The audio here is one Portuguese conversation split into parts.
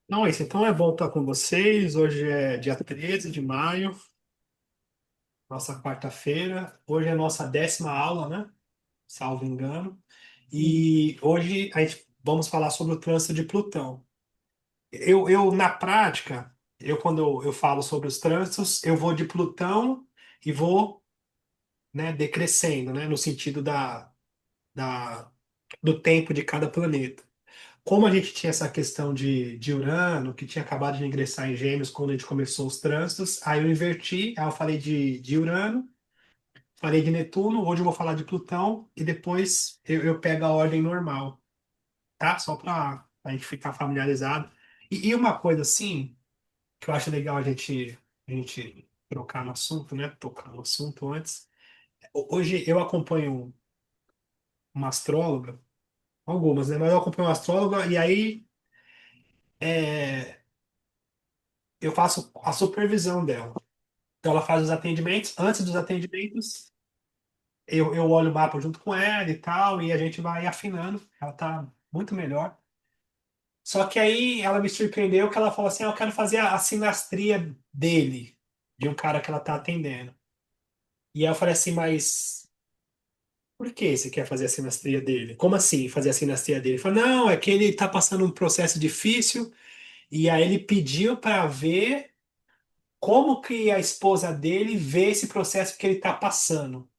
Não, é isso. Então é bom estar com vocês. Hoje é dia 13 de maio, nossa quarta-feira. Hoje é a nossa 10ª aula, né? Salvo engano. E hoje vamos falar sobre o trânsito de Plutão. Na prática, quando eu falo sobre os trânsitos, eu vou de Plutão e vou, né, decrescendo, né? No sentido da, do tempo de cada planeta. Como a gente tinha essa questão de Urano, que tinha acabado de ingressar em Gêmeos quando a gente começou os trânsitos, aí eu inverti, aí eu falei de Urano, falei de Netuno, hoje eu vou falar de Plutão, e depois eu pego a ordem normal, tá? Só para a gente ficar familiarizado. E uma coisa assim, que eu acho legal a gente trocar no assunto, né? Tocar no assunto antes. Hoje eu acompanho uma astróloga, algumas, né? Mas eu acompanho uma astróloga, e aí. é, eu faço a supervisão dela. Então, ela faz os atendimentos. Antes dos atendimentos, eu olho o mapa junto com ela e tal, e a gente vai afinando. Ela tá muito melhor. Só que aí ela me surpreendeu que ela falou assim: "Ah, eu quero fazer a sinastria dele, de um cara que ela tá atendendo." E aí eu falei assim: "Mas por que você quer fazer a sinastria dele? Como assim fazer a sinastria dele?" Ele falou: "Não, é que ele tá passando um processo difícil, e aí ele pediu para ver como que a esposa dele vê esse processo que ele está passando."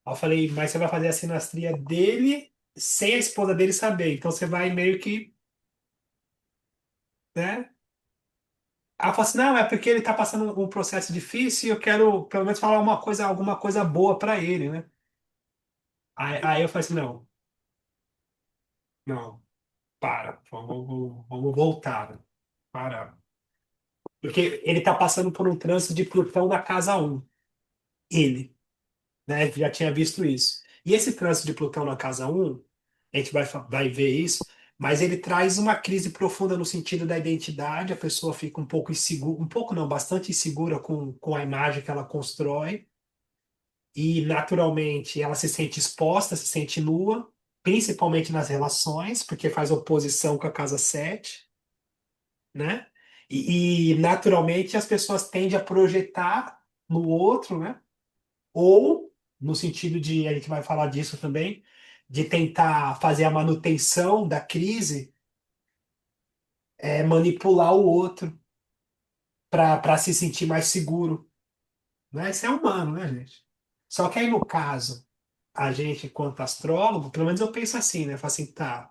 Aí eu falei, mas você vai fazer a sinastria dele sem a esposa dele saber. Então você vai meio que, né? Aí ela falou assim, não, é porque ele está passando um processo difícil e eu quero pelo menos falar uma coisa, alguma coisa boa para ele, né? Aí eu falei assim, não, não, vamos voltar, para. Porque ele está passando por um trânsito de Plutão na casa um, ele, né? Já tinha visto isso. E esse trânsito de Plutão na casa um, a gente vai ver isso, mas ele traz uma crise profunda no sentido da identidade, a pessoa fica um pouco insegura, um pouco não, bastante insegura com a imagem que ela constrói, e naturalmente ela se sente exposta, se sente nua, principalmente nas relações, porque faz oposição com a casa 7, né? E naturalmente as pessoas tendem a projetar no outro, né? Ou, no sentido de, a gente vai falar disso também, de tentar fazer a manutenção da crise, manipular o outro para se sentir mais seguro, né? Isso é humano, né, gente? Só que aí, no caso, a gente, enquanto astrólogo, pelo menos eu penso assim, né? Falo assim, tá.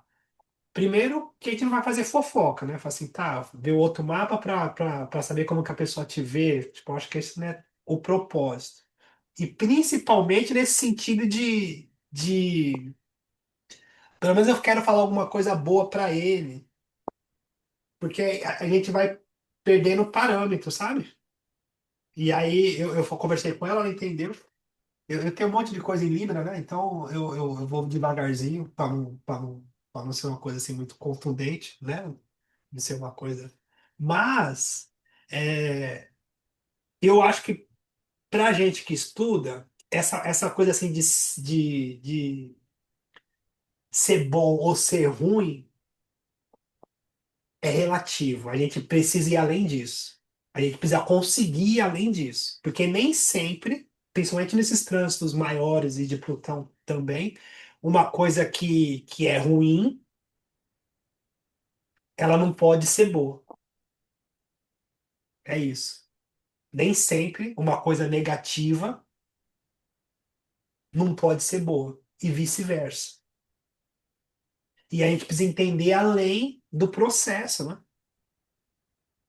Primeiro, que a gente não vai fazer fofoca, né? Fala assim, tá, ver o outro mapa para saber como que a pessoa te vê. Tipo, eu acho que esse não é o propósito. E principalmente nesse sentido pelo menos eu quero falar alguma coisa boa para ele, porque a gente vai perdendo parâmetro, sabe? E aí eu conversei com ela, ela entendeu. Eu tenho um monte de coisa em Libra, né? Então eu vou devagarzinho para não ser uma coisa assim muito contundente, né? De ser uma coisa. Mas é, eu acho que pra gente que estuda, essa coisa assim de ser bom ou ser ruim é relativo. A gente precisa ir além disso. A gente precisa conseguir ir além disso. Porque nem sempre, principalmente nesses trânsitos maiores e de Plutão também, uma coisa que é ruim, ela não pode ser boa. É isso. Nem sempre uma coisa negativa não pode ser boa. E vice-versa. E a gente precisa entender além do processo, né?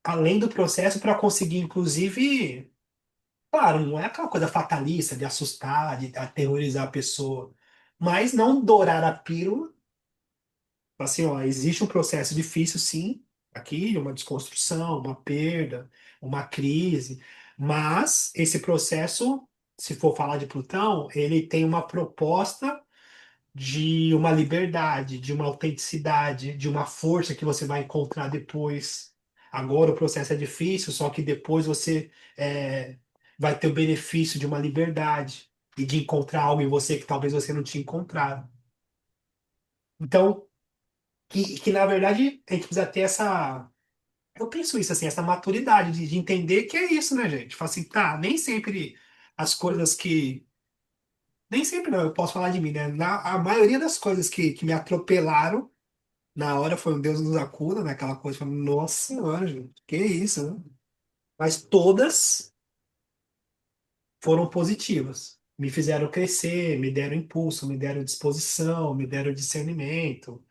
Além do processo para conseguir, inclusive. Claro, não é aquela coisa fatalista de assustar, de aterrorizar a pessoa, mas não dourar a pílula. Assim, ó, existe um processo difícil, sim, aqui, uma desconstrução, uma perda, uma crise, mas esse processo, se for falar de Plutão, ele tem uma proposta de uma liberdade, de uma autenticidade, de uma força que você vai encontrar depois. Agora o processo é difícil, só que depois você vai ter o benefício de uma liberdade e de encontrar algo em você que talvez você não tinha encontrado. Então, que na verdade a gente precisa ter essa. eu penso isso, assim, essa maturidade de entender que é isso, né, gente? Fala assim, tá, nem sempre as coisas que. Nem sempre não, eu posso falar de mim, né? A maioria das coisas que me atropelaram na hora foi um Deus nos acuda, né? Aquela coisa, falei, nossa senhora, gente, que isso, né? Mas todas foram positivas. Me fizeram crescer, me deram impulso, me deram disposição, me deram discernimento.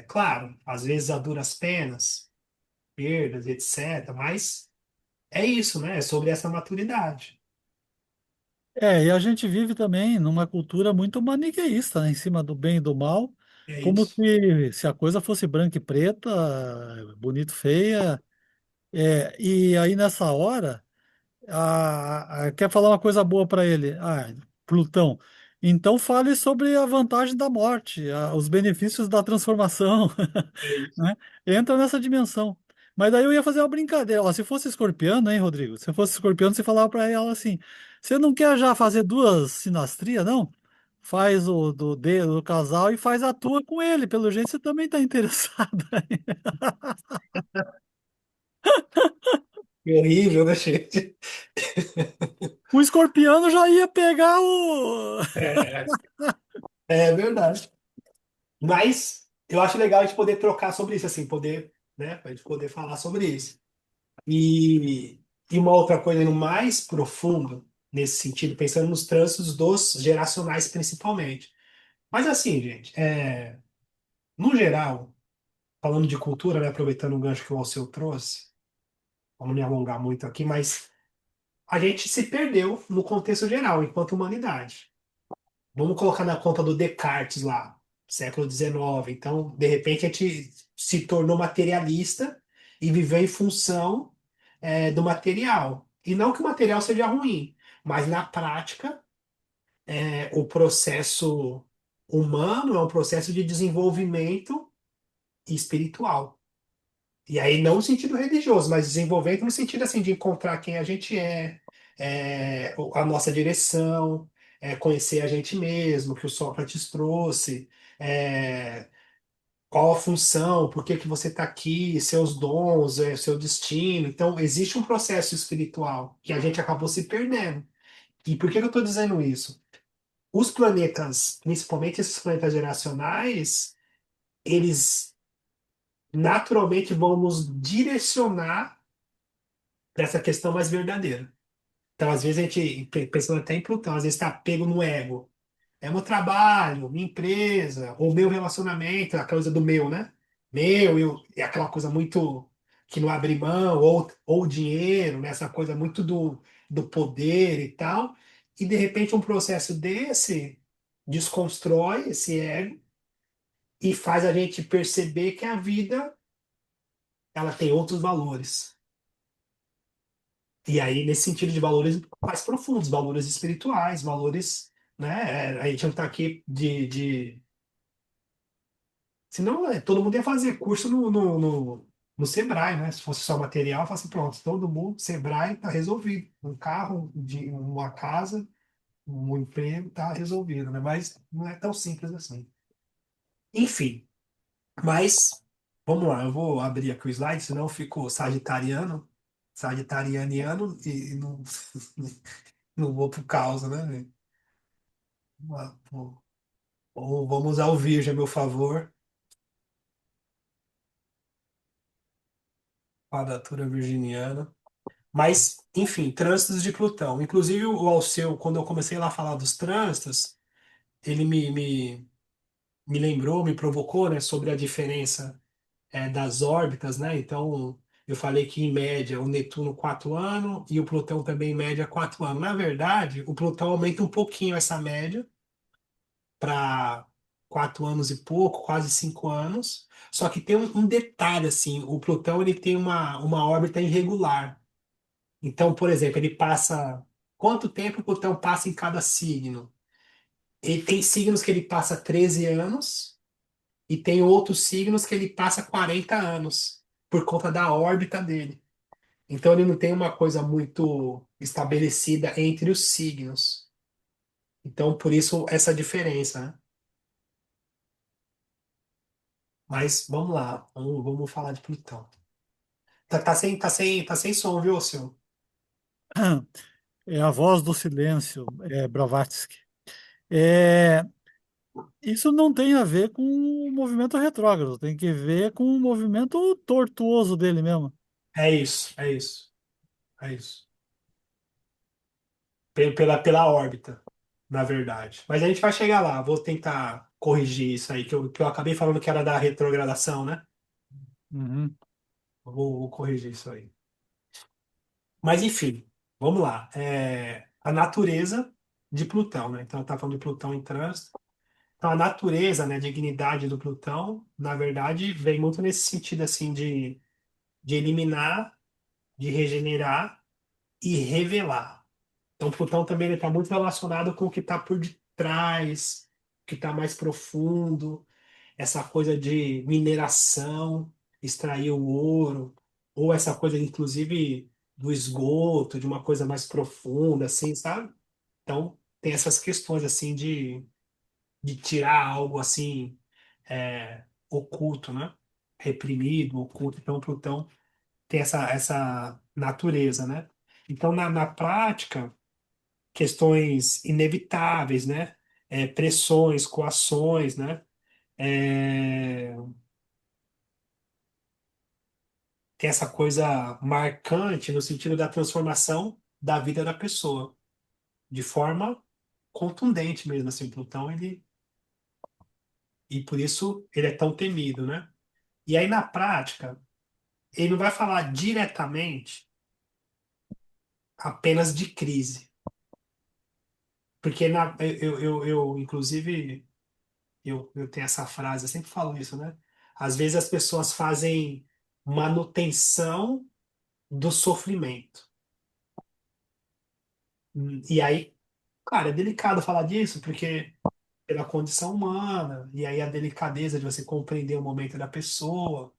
Claro, às vezes a duras penas, perdas, etc. Mas é isso, né? É sobre essa maturidade. E a gente vive também numa cultura muito maniqueísta, né, em cima do bem e do mal, É como isso. se a coisa fosse branca e preta, bonito, feia. E aí nessa hora, quer falar uma coisa boa para ele? Plutão. Então fale sobre a vantagem da morte, os benefícios da transformação, É isso. né? Entra nessa dimensão. Mas daí eu ia fazer uma brincadeira. Ó, se fosse escorpiano, hein, Rodrigo? Se fosse escorpiano, você falava para ela assim: você não quer já fazer duas sinastrias, não? Faz o do dedo do casal e faz a tua com ele. Pelo jeito você também está interessado. Que horrível, né, gente? O escorpiano já ia pegar o. É, é verdade. Mas eu acho legal a gente poder trocar sobre isso, assim, poder, né? A gente poder falar sobre isso. E, e uma outra coisa no mais profundo, nesse sentido, pensando nos trânsitos dos geracionais principalmente. Mas assim, gente, no geral, falando de cultura, né, aproveitando o gancho que o Alceu trouxe, vamos me alongar muito aqui, mas a gente se perdeu no contexto geral, enquanto humanidade. Vamos colocar na conta do Descartes lá, século XIX. Então, de repente, a gente se tornou materialista e viveu em função, do material. E não que o material seja ruim, mas na prática, o processo humano é um processo de desenvolvimento espiritual. E aí, não no sentido religioso, mas desenvolvimento no sentido assim, de encontrar quem a gente a nossa direção, conhecer a gente mesmo, que o Sócrates trouxe, é, qual a função, por que que você está aqui, seus dons, seu destino. Então, existe um processo espiritual que a gente acabou se perdendo. E por que que eu estou dizendo isso? Os planetas, principalmente esses planetas geracionais, eles naturalmente vão nos direcionar para essa questão mais verdadeira. Então, às vezes, a gente, pensando até em Plutão, às vezes está pego no ego. É meu trabalho, minha empresa, ou meu relacionamento, a coisa do meu, né? É aquela coisa muito que não abre mão, ou dinheiro, né? Essa coisa muito do poder e tal. E, de repente, um processo desse desconstrói esse ego e faz a gente perceber que a vida ela tem outros valores. E aí, nesse sentido de valores mais profundos, valores espirituais, valores, né? A gente não está aqui senão, todo mundo ia fazer curso no Sebrae, né? Se fosse só material, eu falo assim, pronto, todo mundo, Sebrae está resolvido. Um carro, uma casa, um emprego, está resolvido, né? Mas não é tão simples assim. Enfim, mas vamos lá, eu vou abrir aqui o slide, senão eu fico sagitarianiano e não, não vou pro caos, né? Ou vamos usar o Virgem a meu favor, quadratura virginiana. Mas, enfim, trânsitos de Plutão. Inclusive, o Alceu, quando eu comecei lá a falar dos trânsitos, ele me lembrou, me provocou, né, sobre a diferença, das órbitas, né? Então, eu falei que, em média, o Netuno 4 anos e o Plutão também, em média, 4 anos. Na verdade, o Plutão aumenta um pouquinho essa média para 4 anos e pouco, quase 5 anos. Só que tem um detalhe, assim, o Plutão ele tem uma órbita irregular. Então, por exemplo, ele passa. Quanto tempo o Plutão passa em cada signo? Ele tem signos que ele passa 13 anos e tem outros signos que ele passa 40 anos, por conta da órbita dele. Então, ele não tem uma coisa muito estabelecida entre os signos. Então, por isso, essa diferença, né? Mas vamos lá, vamos falar de Plutão. Tá sem som, viu, seu? É a voz do silêncio, Blavatsky. É, isso não tem a ver com o movimento retrógrado, tem que ver com o movimento tortuoso dele mesmo. É isso, é isso, é isso. Pela órbita, na verdade. Mas a gente vai chegar lá. Vou tentar corrigir isso aí, que eu acabei falando que era da retrogradação, né? Uhum, Vou corrigir isso aí. Mas enfim, vamos lá. A natureza de Plutão, né? Então, tá falando de Plutão em trânsito. Então, a natureza, né, a dignidade do Plutão, na verdade, vem muito nesse sentido, assim, de eliminar, de regenerar e revelar. Então, Plutão também está muito relacionado com o que está por detrás, o que está mais profundo, essa coisa de mineração, extrair o ouro, ou essa coisa, inclusive, do esgoto, de uma coisa mais profunda, assim, sabe? Então, tem essas questões, assim, de tirar algo, assim, oculto, né? Reprimido, oculto. Então, Plutão tem essa natureza, né? Então, na prática, questões inevitáveis, né? Pressões, coações, né? É, tem essa coisa marcante no sentido da transformação da vida da pessoa, de forma contundente mesmo, assim, Plutão, e por isso ele é tão temido, né? E aí, na prática, ele não vai falar diretamente apenas de crise, porque inclusive, eu tenho essa frase, eu sempre falo isso, né? Às vezes as pessoas fazem manutenção do sofrimento. E aí, cara, é delicado falar disso, porque pela condição humana, e aí a delicadeza de você compreender o momento da pessoa.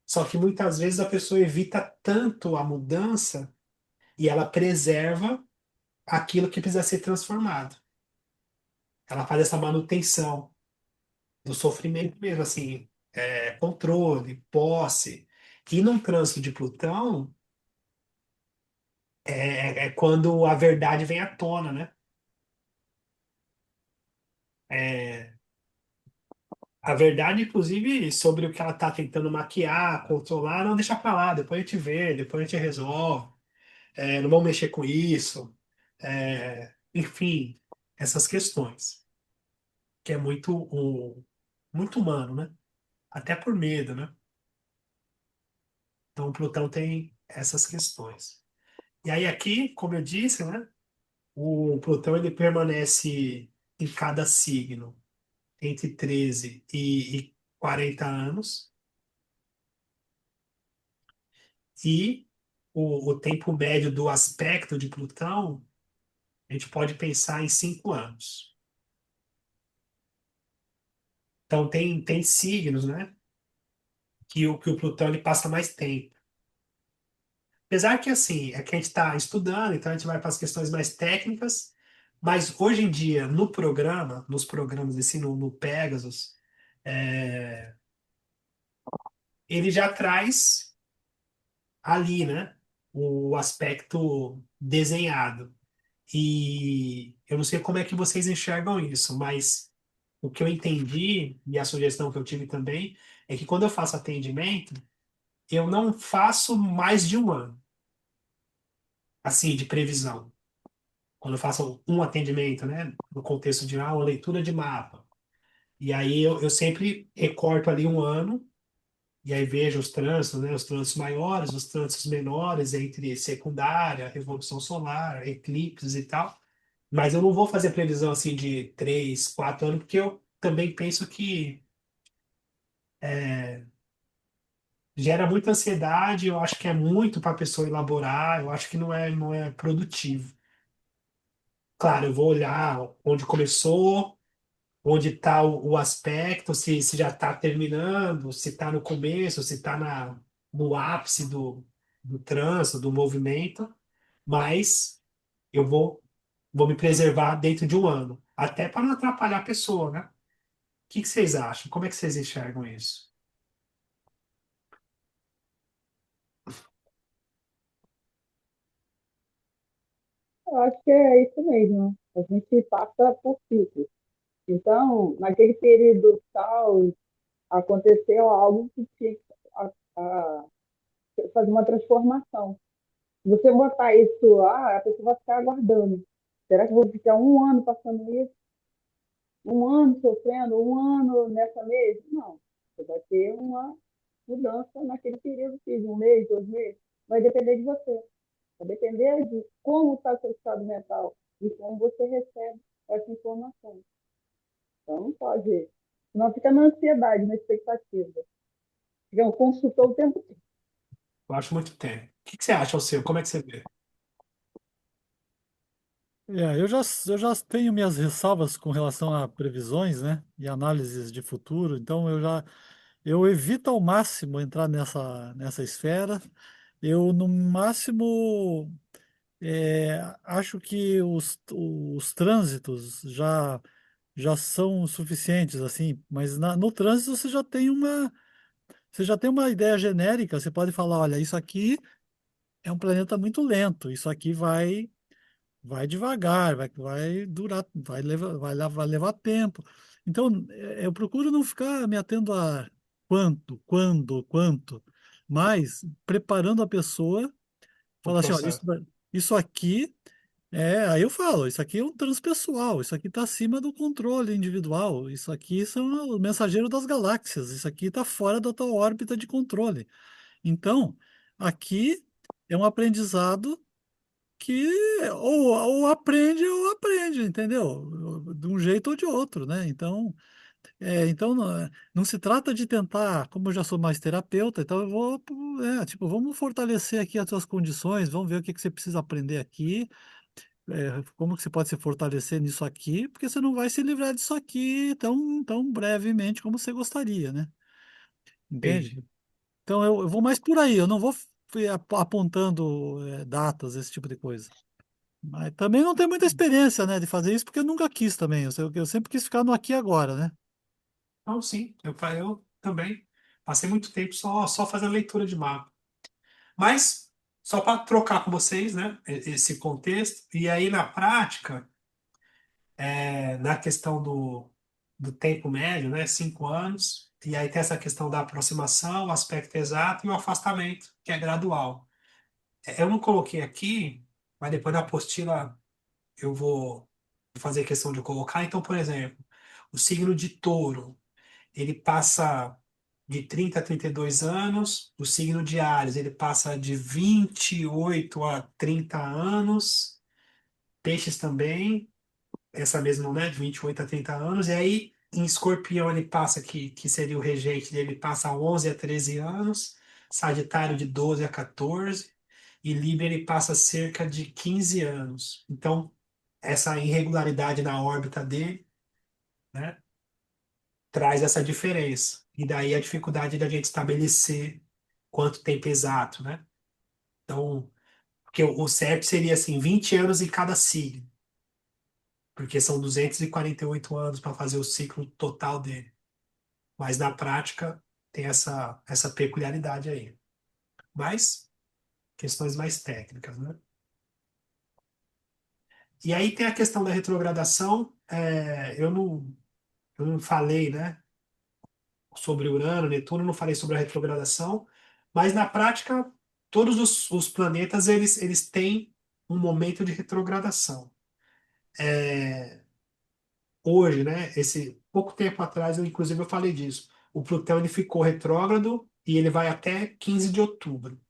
Só que muitas vezes a pessoa evita tanto a mudança e ela preserva aquilo que precisa ser transformado. Ela faz essa manutenção do sofrimento mesmo, assim, controle, posse. E num trânsito de Plutão, é quando a verdade vem à tona, né? É, a verdade, inclusive, sobre o que ela está tentando maquiar, controlar, não deixa pra lá, depois a gente vê, depois a gente resolve, não vamos mexer com isso. Enfim, essas questões, que é muito humano, né? Até por medo, né? Então, Plutão tem essas questões. E aí, aqui, como eu disse, né? O Plutão ele permanece em cada signo entre 13 e 40 anos. E o tempo médio do aspecto de Plutão, a gente pode pensar em 5 anos. Então, tem signos, né? Que o Plutão ele passa mais tempo. Apesar que, assim, é que a gente está estudando, então a gente vai para as questões mais técnicas, mas hoje em dia, no programa, nos programas assim, no Pegasus, é, ele já traz ali, né? O aspecto desenhado. E eu não sei como é que vocês enxergam isso, mas o que eu entendi e a sugestão que eu tive também é que quando eu faço atendimento, eu não faço mais de um ano, assim, de previsão. Quando eu faço um atendimento, né, no contexto de uma leitura de mapa. E aí eu sempre recorto ali um ano e aí vejo os trânsitos, né, os trânsitos maiores, os trânsitos menores entre secundária, revolução solar, eclipses e tal. Mas eu não vou fazer previsão assim de 3, 4 anos, porque eu também penso que gera muita ansiedade. Eu acho que é muito para a pessoa elaborar. Eu acho que não é produtivo. Claro, eu vou olhar onde começou, onde está o aspecto, se já está terminando, se está no começo, se está no ápice do trânsito, do movimento. Mas eu vou me preservar dentro de um ano, até para não atrapalhar a pessoa, né? Que vocês acham? Como é que vocês enxergam isso? Eu acho que é isso mesmo. A gente passa por ciclos. Então, naquele período tal, aconteceu algo que tinha que a- fazer uma transformação. Se você botar isso, a pessoa vai ficar aguardando. Será que eu vou ficar um ano passando isso? Um ano sofrendo? Um ano nessa mesma? Não. Você vai ter uma mudança naquele período de um mês, 2 meses. Vai depender de você. Vai depender de como está o seu estado mental e como você recebe essa informação. Então, não pode. Senão fica na ansiedade, na expectativa. Fica um consultor o tempo todo. Eu acho muito tempo. O que que você acha, o seu? Como é que você vê? Eu já tenho minhas ressalvas com relação a previsões, né, e análises de futuro, então eu evito ao máximo entrar nessa esfera. Eu, no máximo, acho que os trânsitos já são suficientes, assim, mas no trânsito você já tem uma ideia genérica, você pode falar, olha, isso aqui é um planeta muito lento, isso aqui vai devagar, vai durar, vai levar tempo. Então, eu procuro não ficar me atendo a quanto, quando, quanto, mas preparando a pessoa, O falar assim, olha, processo. isso aqui aí eu falo, isso aqui é um transpessoal, isso aqui está acima do controle individual, isso aqui são o mensageiro das galáxias, isso aqui está fora da tua órbita de controle. Então, aqui é um aprendizado que ou aprende ou aprende, entendeu? De um jeito ou de outro, né? Então não se trata de tentar, como eu já sou mais terapeuta, então eu vou, tipo, vamos fortalecer aqui as suas condições, vamos ver o que que você precisa aprender aqui, como que você pode se fortalecer nisso aqui, porque você não vai se livrar disso aqui tão brevemente como você gostaria, né? Entende? Entendi. Então eu vou mais por aí, eu não vou apontando datas, esse tipo de coisa. Mas também não tenho muita experiência, né, de fazer isso, porque eu nunca quis também. Eu sempre quis ficar no aqui e agora, né? Então, sim, eu também passei muito tempo só fazendo leitura de mapa. Mas, só para trocar com vocês, né, esse contexto, e aí na prática, na questão do tempo médio, né, 5 anos, e aí tem essa questão da aproximação, o aspecto exato e o afastamento, que é gradual. Eu não coloquei aqui, mas depois na apostila eu vou fazer questão de colocar. Então, por exemplo, o signo de Touro, ele passa de 30 a 32 anos, o signo de Áries, ele passa de 28 a 30 anos, Peixes também, essa mesma, né, de 28 a 30 anos, e aí em Escorpião ele passa, que seria o regente dele, passa 11 a 13 anos, Sagitário de 12 a 14, e Libra ele passa cerca de 15 anos. Então, essa irregularidade na órbita dele, né, traz essa diferença. E daí a dificuldade da gente estabelecer quanto tempo exato, né? Então, porque o certo seria assim, 20 anos em cada signo, porque são 248 anos para fazer o ciclo total dele. Mas na prática tem essa peculiaridade aí. Mas questões mais técnicas, né? E aí tem a questão da retrogradação. Eu não falei, né, sobre Urano, Netuno, não falei sobre a retrogradação, mas na prática todos os planetas eles têm um momento de retrogradação. Hoje, né, esse pouco tempo atrás, inclusive eu falei disso. O Plutão ele ficou retrógrado e ele vai até 15 de outubro.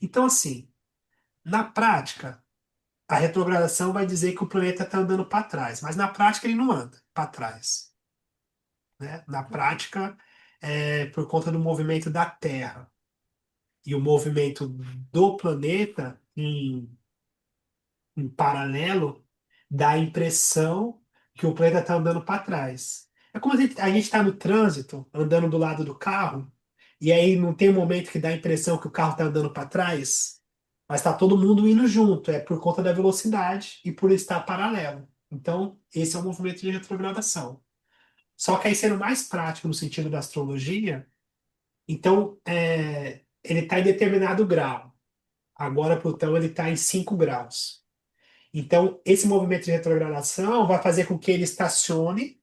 Então, assim, na prática, a retrogradação vai dizer que o planeta está andando para trás, mas na prática ele não anda para trás, né? Na prática, por conta do movimento da Terra e o movimento do planeta em paralelo dá a impressão que o planeta está andando para trás. É como a gente está no trânsito, andando do lado do carro, e aí não tem um momento que dá a impressão que o carro está andando para trás, mas está todo mundo indo junto, é por conta da velocidade e por estar paralelo. Então, esse é o movimento de retrogradação. Só que aí, sendo mais prático no sentido da astrologia, então ele está em determinado grau. Agora, Plutão ele está em 5 graus. Então, esse movimento de retrogradação vai fazer com que ele estacione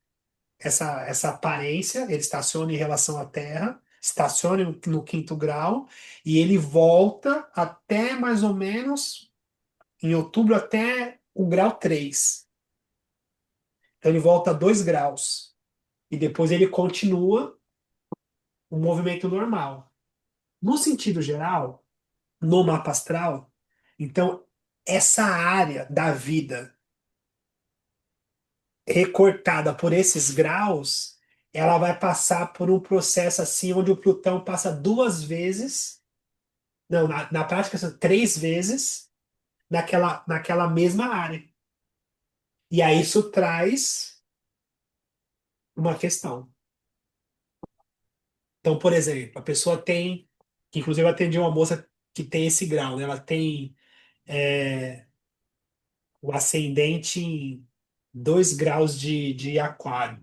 essa aparência, ele estacione em relação à Terra, estacione no quinto grau, e ele volta até mais ou menos em outubro até o grau 3. Então, ele volta a 2 graus. E depois ele continua o movimento normal. No sentido geral, no mapa astral, então, essa área da vida recortada por esses graus, ela vai passar por um processo assim, onde o Plutão passa 2 vezes, não, na prática, são 3 vezes naquela mesma área. E aí isso traz uma questão. Então, por exemplo, a pessoa tem, que inclusive eu atendi uma moça que tem esse grau, né? Ela tem é, o ascendente em 2 graus de aquário.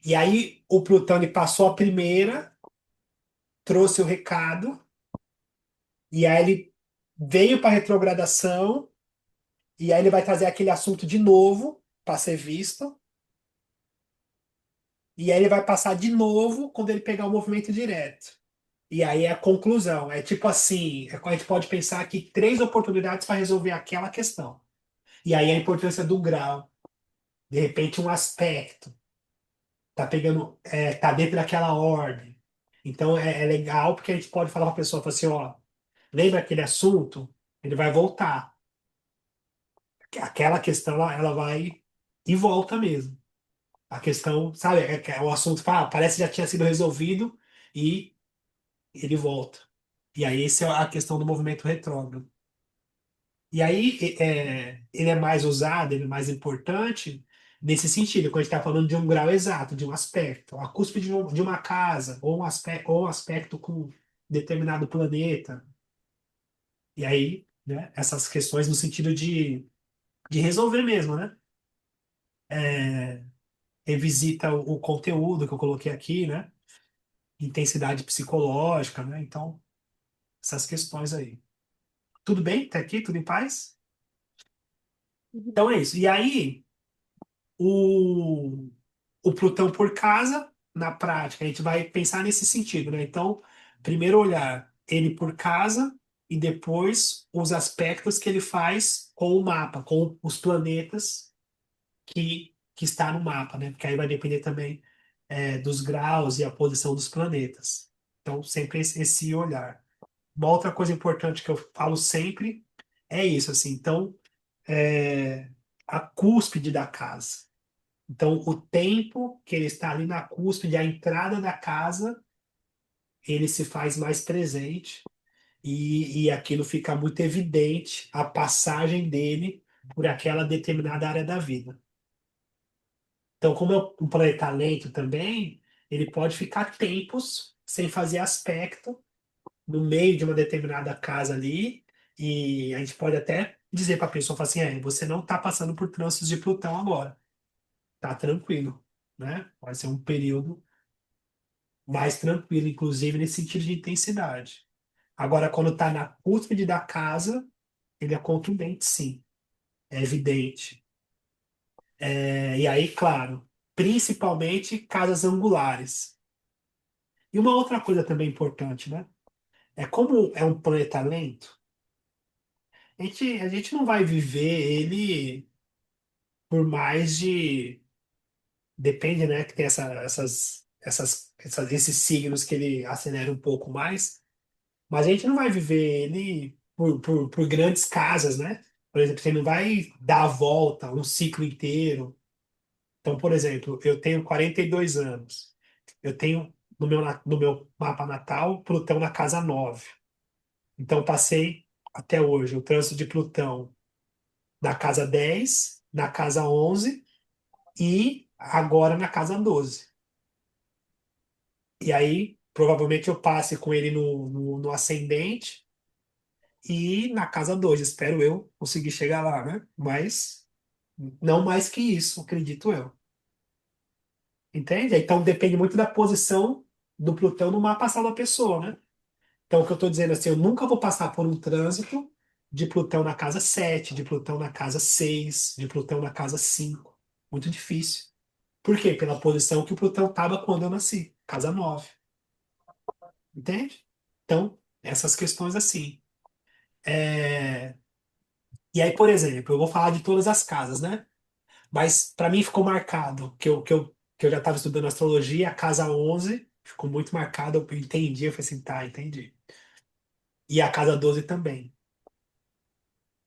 E aí o Plutão ele passou a primeira, trouxe o recado, e aí ele veio para retrogradação, e aí ele vai trazer aquele assunto de novo para ser visto, e aí ele vai passar de novo quando ele pegar o movimento direto. E aí é a conclusão. É tipo assim, a gente pode pensar aqui 3 oportunidades para resolver aquela questão. E aí a importância do grau, de repente um aspecto, tá pegando, tá dentro daquela ordem. Então é legal porque a gente pode falar para a pessoa, fala assim, ó, lembra aquele assunto? Ele vai voltar. Aquela questão, ela vai e volta mesmo. A questão, sabe, o assunto parece que já tinha sido resolvido e ele volta. E aí, essa é a questão do movimento retrógrado. E aí, ele é mais usado, ele é mais importante nesse sentido, quando a gente está falando de um grau exato, de um aspecto, a cúspide de uma casa, ou um aspecto com determinado planeta. E aí, né, essas questões no sentido de resolver mesmo, né? Revisita o conteúdo que eu coloquei aqui, né? Intensidade psicológica, né? Então, essas questões aí. Tudo bem? Tá aqui? Tudo em paz? Então é isso. E aí, o, o Plutão por casa, na prática, a gente vai pensar nesse sentido, né? Então, primeiro olhar ele por casa e depois os aspectos que ele faz com o mapa, com os planetas que está no mapa, né? Porque aí vai depender também dos graus e a posição dos planetas. Então, sempre esse olhar. Uma outra coisa importante que eu falo sempre é isso, assim. Então, é, a cúspide da casa. Então, o tempo que ele está ali na cúspide, a entrada da casa, ele se faz mais presente e aquilo fica muito evidente, a passagem dele por aquela determinada área da vida. Então, como é um planeta lento também, ele pode ficar tempos sem fazer aspecto no meio de uma determinada casa ali, e a gente pode até dizer para a pessoa, falar assim, você não está passando por trânsitos de Plutão agora, tá tranquilo, né? Pode ser um período mais tranquilo, inclusive nesse sentido de intensidade. Agora, quando está na cúspide da casa, ele é contundente, sim, é evidente. E aí, claro, principalmente casas angulares. E uma outra coisa também importante, né? É como é um planeta lento, a gente não vai viver ele por mais de. Depende, né? Que tem esses signos que ele acelera um pouco mais, mas a gente não vai viver ele por grandes casas, né? Por exemplo, você não vai dar a volta, um ciclo inteiro. Então, por exemplo, eu tenho 42 anos. Eu tenho no meu mapa natal Plutão na casa 9. Então, passei até hoje o trânsito de Plutão na casa 10, na casa 11 e agora na casa 12. E aí, provavelmente eu passe com ele no ascendente e na casa 2. Espero eu conseguir chegar lá, né? Mas não mais que isso, acredito eu. Entende? Então depende muito da posição do Plutão no mapa astral da pessoa, né? Então o que eu estou dizendo assim, eu nunca vou passar por um trânsito de Plutão na casa 7, de Plutão na casa 6, de Plutão na casa 5. Muito difícil. Por quê? Pela posição que o Plutão estava quando eu nasci, casa 9. Entende? Então, essas questões assim. É, E aí, por exemplo, eu vou falar de todas as casas, né? Mas para mim ficou marcado que eu já estava estudando astrologia, a casa 11 ficou muito marcado, eu entendi, eu falei assim, tá, entendi. E a casa 12 também.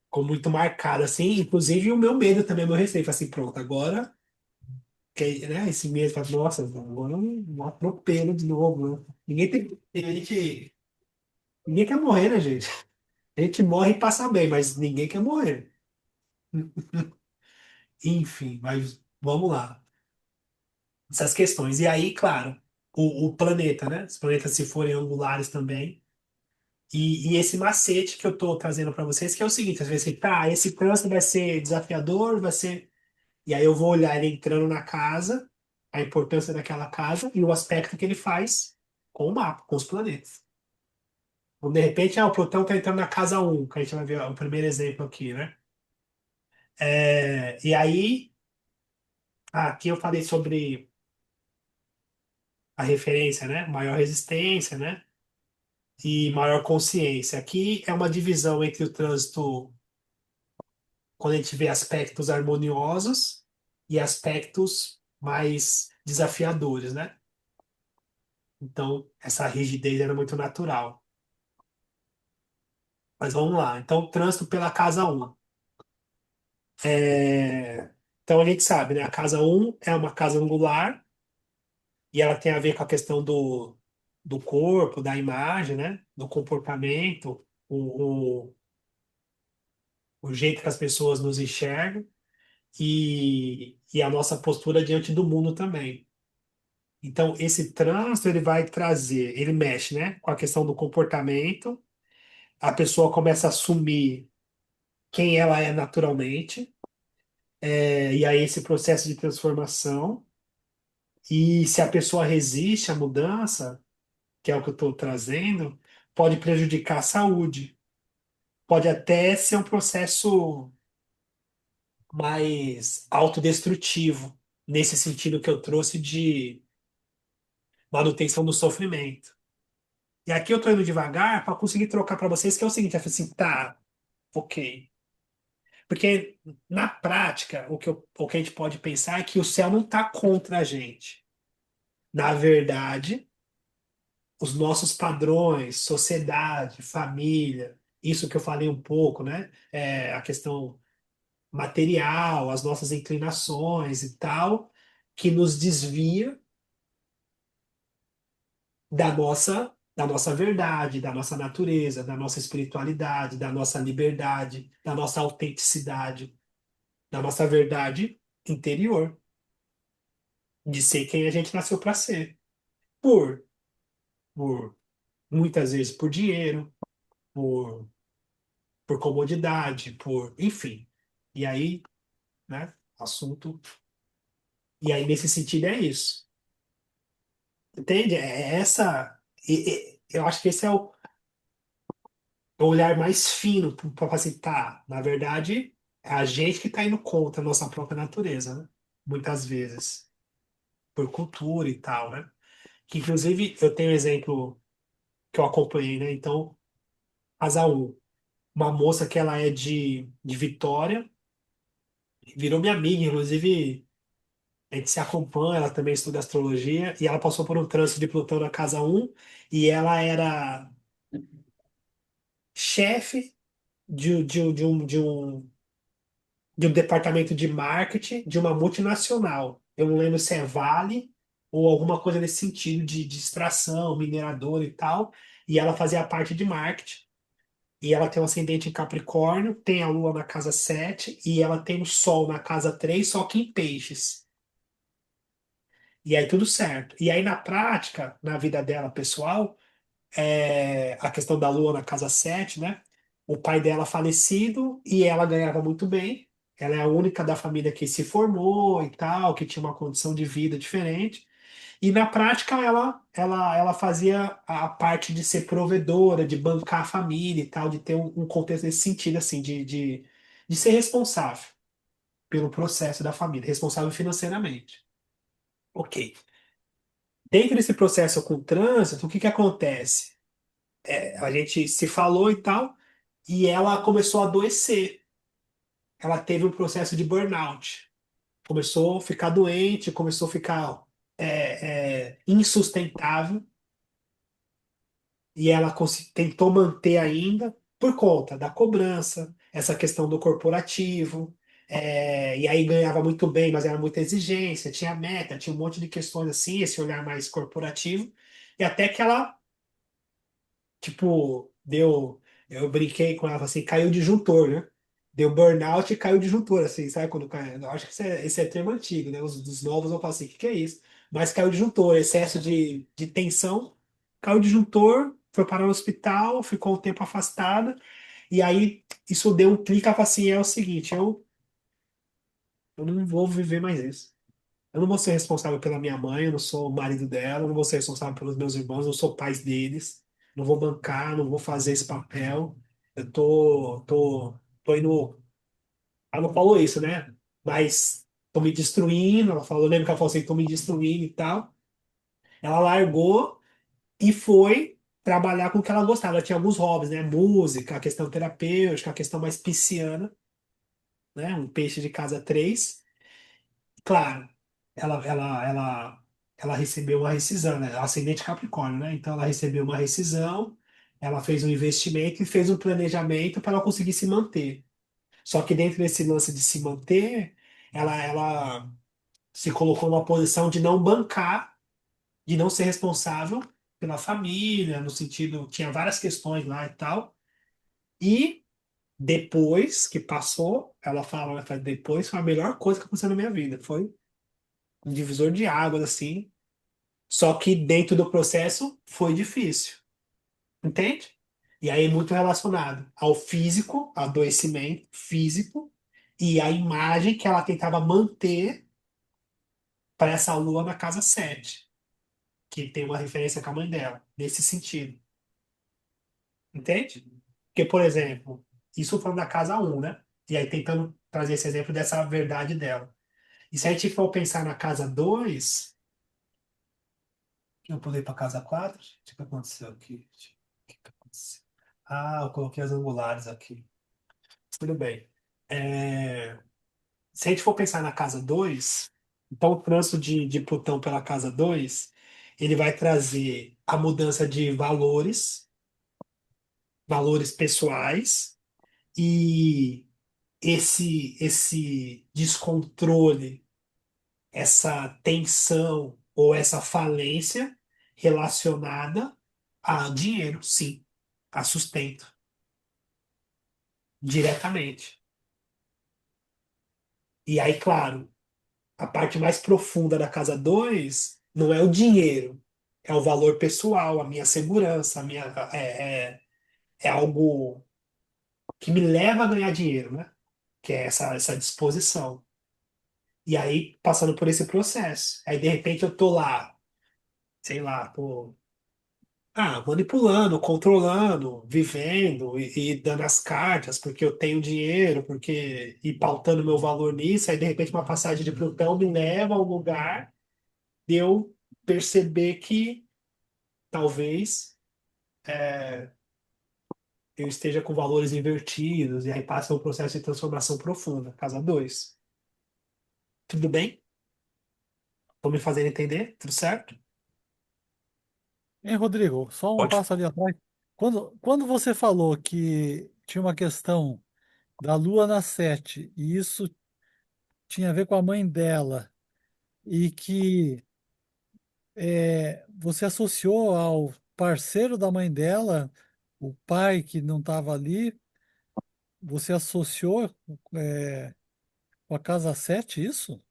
Ficou muito marcado, assim, inclusive o meu medo também, o meu receio. Falei assim, pronto, agora, né, esse medo, falei, nossa, agora eu não atropelo de novo, né? Ninguém quer morrer, né, gente? A gente morre e passa bem, mas ninguém quer morrer. Enfim, mas vamos lá. Essas questões. E aí, claro, o planeta, né? Os planetas, se forem angulares também. E esse macete que eu tô trazendo para vocês, que é o seguinte, às vezes, tá, esse trânsito vai ser desafiador, vai ser. E aí eu vou olhar ele entrando na casa, a importância daquela casa e o aspecto que ele faz com o mapa, com os planetas. Então, de repente, o Plutão está entrando na casa um, que a gente vai ver o primeiro exemplo aqui, né? E aí, aqui eu falei sobre a referência, né? Maior resistência, né? E maior consciência. Aqui é uma divisão entre o trânsito, quando a gente vê aspectos harmoniosos e aspectos mais desafiadores, né? Então, essa rigidez era muito natural. Mas vamos lá. Então, trânsito pela casa um. É, Então, a gente sabe, né? A casa um é uma casa angular e ela tem a ver com a questão do corpo, da imagem, né? Do comportamento, o jeito que as pessoas nos enxergam e a nossa postura diante do mundo também. Então, esse trânsito, ele vai trazer, ele mexe, né? Com a questão do comportamento, a pessoa começa a assumir quem ela é naturalmente. E aí esse processo de transformação. E se a pessoa resiste à mudança, que é o que eu estou trazendo, pode prejudicar a saúde. Pode até ser um processo mais autodestrutivo, nesse sentido que eu trouxe de manutenção do sofrimento. E aqui eu estou indo devagar para conseguir trocar para vocês, que é o seguinte, eu falei assim, tá, ok. Porque na prática, o que a gente pode pensar é que o céu não está contra a gente. Na verdade, os nossos padrões, sociedade, família, isso que eu falei um pouco, né? A questão material, as nossas inclinações e tal, que nos desvia da nossa verdade, da nossa natureza, da nossa espiritualidade, da nossa liberdade, da nossa autenticidade, da nossa verdade interior, de ser quem a gente nasceu para ser. Por, por muitas vezes por dinheiro, por comodidade, enfim. E aí, né, assunto. E aí, nesse sentido, é isso. Entende? É essa. Eu acho que esse é o olhar mais fino para facilitar. Na verdade, é a gente que está indo contra a nossa própria natureza, né? Muitas vezes, por cultura e tal, né? Que, inclusive, eu tenho um exemplo que eu acompanhei, né? Então, Azaú, uma moça que ela é de Vitória, virou minha amiga, inclusive. A gente se acompanha, ela também estuda astrologia, e ela passou por um trânsito de Plutão na casa um e ela era chefe de um departamento de marketing de uma multinacional. Eu não lembro se é Vale ou alguma coisa nesse sentido de extração, mineradora e tal, e ela fazia parte de marketing. E ela tem um ascendente em Capricórnio, tem a Lua na casa 7 e ela tem o Sol na casa 3 só que em Peixes. E aí tudo certo. E aí na prática, na vida dela pessoal, a questão da Lua na casa 7, né? O pai dela falecido e ela ganhava muito bem. Ela é a única da família que se formou e tal, que tinha uma condição de vida diferente. E na prática ela fazia a parte de ser provedora, de bancar a família e tal, de ter um contexto nesse sentido, assim, de ser responsável pelo processo da família, responsável financeiramente. Ok. Dentro desse processo com o trânsito, o que que acontece? A gente se falou e tal, e ela começou a adoecer. Ela teve um processo de burnout. Começou a ficar doente, começou a ficar insustentável, e ela tentou manter ainda por conta da cobrança, essa questão do corporativo, e aí ganhava muito bem, mas era muita exigência, tinha meta, tinha um monte de questões assim, esse olhar mais corporativo, e até que ela, tipo, eu brinquei com ela, assim, caiu o disjuntor, né? Deu burnout e caiu o disjuntor, assim, sabe quando cai? Eu acho que esse é termo antigo, né? Os dos novos vão falar assim, o que que é isso? Mas caiu o disjuntor, excesso de tensão, caiu o disjuntor, foi parar no hospital, ficou um tempo afastada, e aí isso deu um clique, ela falou assim, é o seguinte, eu não vou viver mais isso. Eu não vou ser responsável pela minha mãe, eu não sou o marido dela, eu não vou ser responsável pelos meus irmãos, eu não sou pais deles, não vou bancar, não vou fazer esse papel. Tô indo. Ela não falou isso, né? Mas tô me destruindo. Ela falou, eu lembro que ela falou assim, tô me destruindo e tal. Ela largou e foi trabalhar com o que ela gostava. Ela tinha alguns hobbies, né? Música, a questão terapêutica, a questão mais pisciana, né? Um peixe de casa três. Claro, ela recebeu uma rescisão, né? Ascendente Capricórnio, né? Então ela recebeu uma rescisão, ela fez um investimento e fez um planejamento para ela conseguir se manter. Só que dentro desse lance de se manter, ela se colocou numa posição de não bancar, de não ser responsável pela família, no sentido, tinha várias questões lá e tal. E depois que passou, ela fala, depois foi a melhor coisa que aconteceu na minha vida. Foi um divisor de águas, assim. Só que dentro do processo foi difícil, entende? E aí muito relacionado ao físico, ao adoecimento físico e à imagem que ela tentava manter para essa lua na casa 7, que tem uma referência com a mãe dela, nesse sentido, entende? Porque, por exemplo, isso foi na casa um, né? E aí tentando trazer esse exemplo dessa verdade dela. E se a gente for pensar na casa 2, eu pulei para casa 4. O que aconteceu aqui? O que aconteceu? Ah, eu coloquei as angulares aqui. Tudo bem. É, Se a gente for pensar na casa 2, então o trânsito de Plutão pela casa 2, ele vai trazer a mudança de valores, valores pessoais, e esse descontrole, essa tensão ou essa falência relacionada a dinheiro, sim, a sustento, diretamente. E aí, claro, a parte mais profunda da casa 2 não é o dinheiro, é o valor pessoal, a minha segurança, é algo que me leva a ganhar dinheiro, né? Que é essa disposição. E aí, passando por esse processo. Aí, de repente, eu tô lá, sei lá, tô manipulando, controlando, vivendo e dando as cartas porque eu tenho dinheiro, porque e pautando meu valor nisso, aí de repente uma passagem de Plutão me leva a um lugar de eu perceber que talvez eu esteja com valores invertidos, e aí passa um processo de transformação profunda. Casa 2. Tudo bem? Tô me fazendo entender? Tudo certo? Hein, Rodrigo, só um Pode. passo ali atrás. Quando você falou que tinha uma questão da Lua na 7 e isso tinha a ver com a mãe dela, e que você associou ao parceiro da mãe dela, o pai que não estava ali, você associou é, com a casa 7 isso?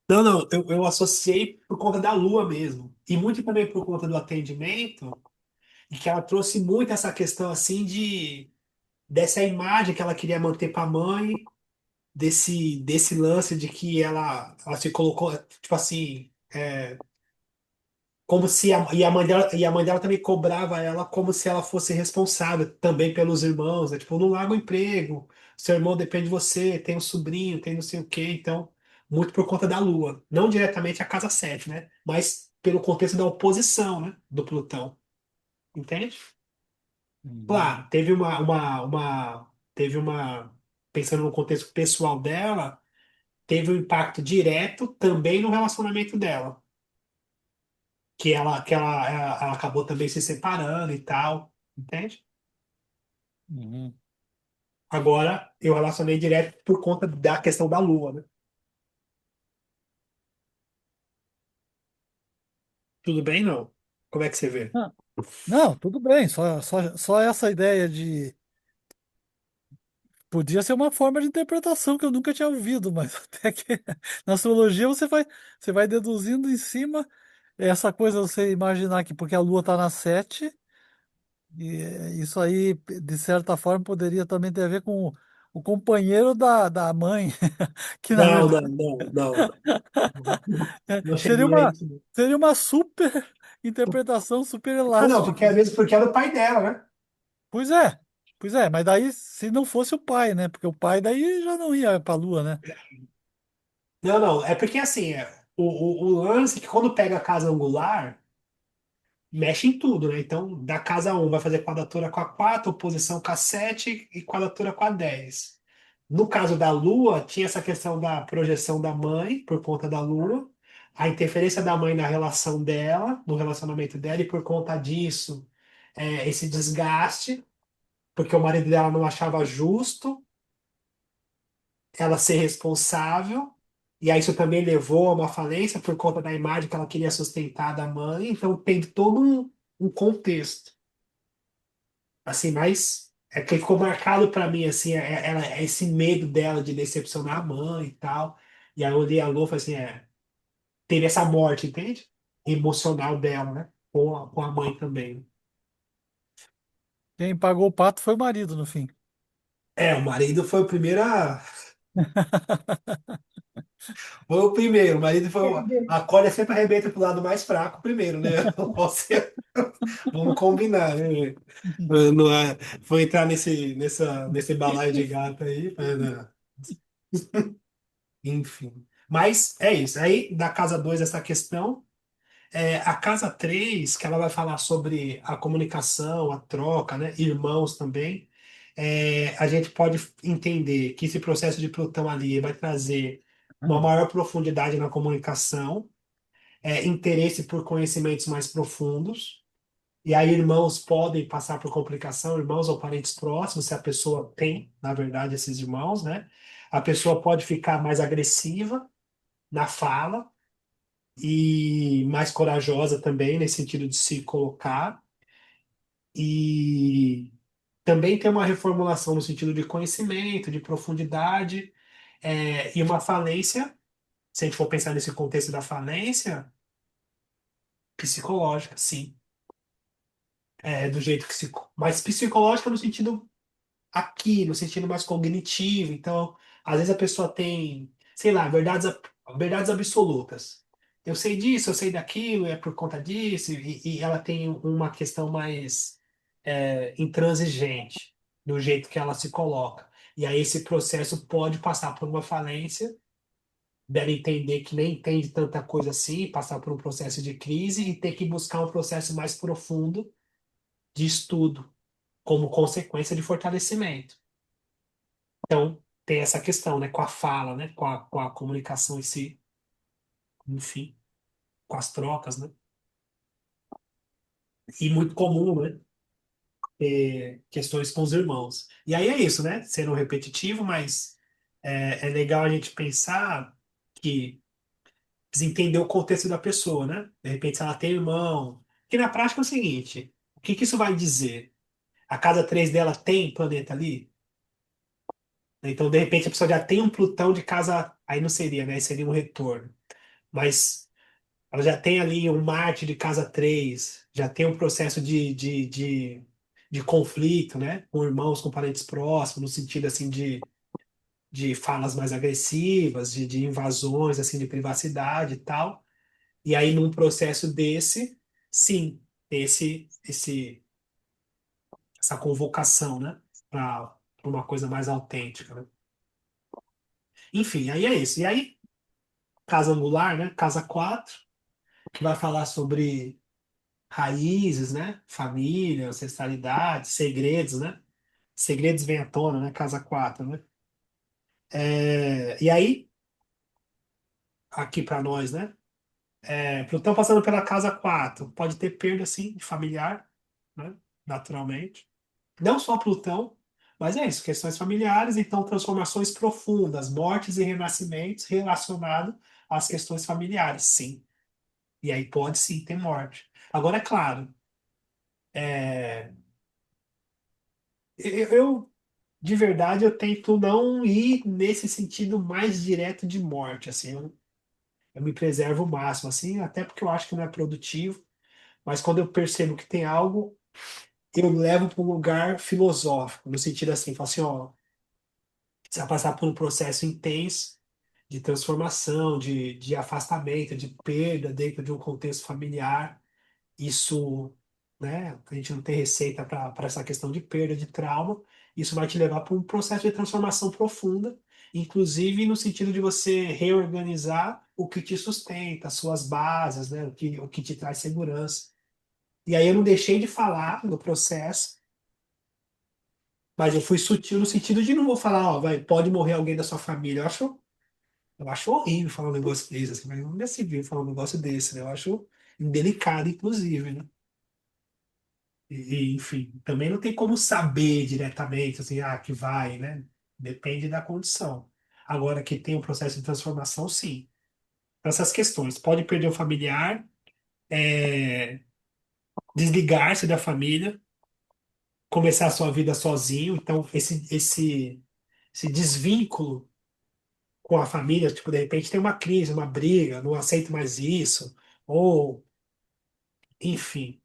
Não, não, eu associei por conta da Lua mesmo. E muito também por conta do atendimento, e que ela trouxe muito essa questão assim dessa imagem que ela queria manter para a mãe, desse lance de que ela se colocou, tipo assim, como se e a mãe dela também cobrava ela como se ela fosse responsável também pelos irmãos, né? Tipo, não larga o emprego, seu irmão depende de você, tem um sobrinho, tem não sei o quê, então, muito por conta da Lua. Não diretamente a casa 7, né? Mas pelo contexto da oposição, né? Do Plutão. Entende? Uhum, Claro, teve uma, pensando no contexto pessoal dela, teve um impacto direto também no relacionamento dela, ela acabou também se separando e tal, entende? uhum. Agora, eu relacionei direto por conta da questão da Lua, né? Tudo bem, não? Como é que você vê? Não, não, tudo bem, só essa ideia de. Podia ser uma forma de interpretação que eu nunca tinha ouvido, mas até que na astrologia você vai deduzindo em cima essa coisa, você imaginar que porque a Lua está na 7, e isso aí, de certa forma, poderia também ter a ver com o companheiro da mãe, que na Não, verdade não, não, não. Não seria cheguei a uma, isso. seria uma super interpretação, super Não, não, elástica. porque às vezes porque era o pai dela, né? Pois é, pois é, mas daí se não fosse o pai, né? Porque o pai daí já não ia para a Lua, né? Não, não, é porque assim, o lance é que quando pega a casa angular, mexe em tudo, né? Então, da casa um vai fazer quadratura com a 4, oposição com a 7 e quadratura com a 10. No caso da Lua, tinha essa questão da projeção da mãe, por conta da Lua, a interferência da mãe na relação dela, no relacionamento dela, e por conta disso, esse desgaste, porque o marido dela não achava justo ela ser responsável, e aí isso também levou a uma falência por conta da imagem que ela queria sustentar da mãe, então tem todo um contexto. Assim, mas é que ficou marcado pra mim, assim, é esse medo dela de decepcionar a mãe e tal. E aí eu olhei a Lua e falei assim, teve essa morte, entende? Emocional dela, né? Com a mãe também. Quem pagou o pato foi o marido no fim. O marido foi o primeiro foi o primeiro, o marido foi a corda sempre arrebenta pro lado mais fraco primeiro, né? Você, vamos combinar, né? Não é, vou entrar nesse balaio de gato aí, né? Enfim. Mas é isso. Aí, da casa 2 essa questão. A casa 3 que ela vai falar sobre a comunicação, a troca, né? Irmãos também. A gente pode entender que esse processo de Plutão ali vai trazer uma maior profundidade na comunicação, interesse por conhecimentos mais profundos. E aí, irmãos podem passar por complicação, irmãos ou parentes próximos, se a pessoa tem, na verdade, esses irmãos, né? A pessoa pode ficar mais agressiva na fala e mais corajosa também, nesse sentido de se colocar. E também tem uma reformulação no sentido de conhecimento, de profundidade, e uma falência, se a gente for pensar nesse contexto da falência, psicológica, sim. Do jeito que se. Mas psicológica no sentido aqui, no sentido mais cognitivo. Então, às vezes a pessoa tem, sei lá, verdades absolutas. Eu sei disso, eu sei daquilo, é por conta disso, e ela tem uma questão mais intransigente do jeito que ela se coloca. E aí esse processo pode passar por uma falência, dela entender que nem entende tanta coisa assim, passar por um processo de crise e ter que buscar um processo mais profundo de estudo, como consequência de fortalecimento. Então, tem essa questão, né, com a fala, né, com a comunicação em si, enfim, com as trocas, né? E muito comum, né, ter questões com os irmãos. E aí é isso, né? Sendo repetitivo, mas é legal a gente pensar que precisa entender o contexto da pessoa, né? De repente, se ela tem irmão. Que na prática é o seguinte: o que que isso vai dizer? A casa 3 dela tem planeta ali? Então, de repente, a pessoa já tem um Plutão de casa. Aí não seria, né? Seria um retorno. Mas ela já tem ali um Marte de casa 3, já tem um processo de conflito, né? Com irmãos, com parentes próximos, no sentido assim de falas mais agressivas, de invasões assim de privacidade e tal. E aí, num processo desse, sim, essa convocação, né? Para uma coisa mais autêntica, né? Enfim, aí é isso. E aí, casa angular, né? Casa 4 que vai falar sobre raízes, né? Família, ancestralidade, segredos, né? Segredos vêm à tona, né? Casa 4 né? E aí, aqui para nós, né? Plutão passando pela casa 4 pode ter perda, sim, de familiar, né? Naturalmente. Não só Plutão, mas é isso, questões familiares, então transformações profundas, mortes e renascimentos relacionados às questões familiares, sim. E aí pode sim ter morte. Agora, é claro, é, eu de verdade eu tento não ir nesse sentido mais direto de morte, assim, eu me preservo o máximo, assim, até porque eu acho que não é produtivo, mas quando eu percebo que tem algo, eu levo para um lugar filosófico, no sentido assim, falo assim, ó, você vai passar por um processo intenso de transformação, de afastamento, de perda dentro de um contexto familiar. Isso, né? A gente não tem receita para essa questão de perda, de trauma. Isso vai te levar para um processo de transformação profunda, inclusive no sentido de você reorganizar o que te sustenta, as suas bases, né? O que te traz segurança. E aí eu não deixei de falar no processo, mas eu fui sutil no sentido de não vou falar, ó, vai, pode morrer alguém da sua família. Eu acho horrível falar um negócio desse, assim, mas não decidi falar um negócio desse, né? Eu acho indelicado, inclusive, né? Enfim, também não tem como saber diretamente, assim, que vai, né? Depende da condição. Agora, que tem um processo de transformação, sim. Essas questões. Pode perder o familiar, é, desligar-se da família, começar a sua vida sozinho. Então, esse desvínculo com a família, tipo, de repente tem uma crise, uma briga, não aceito mais isso, ou, enfim.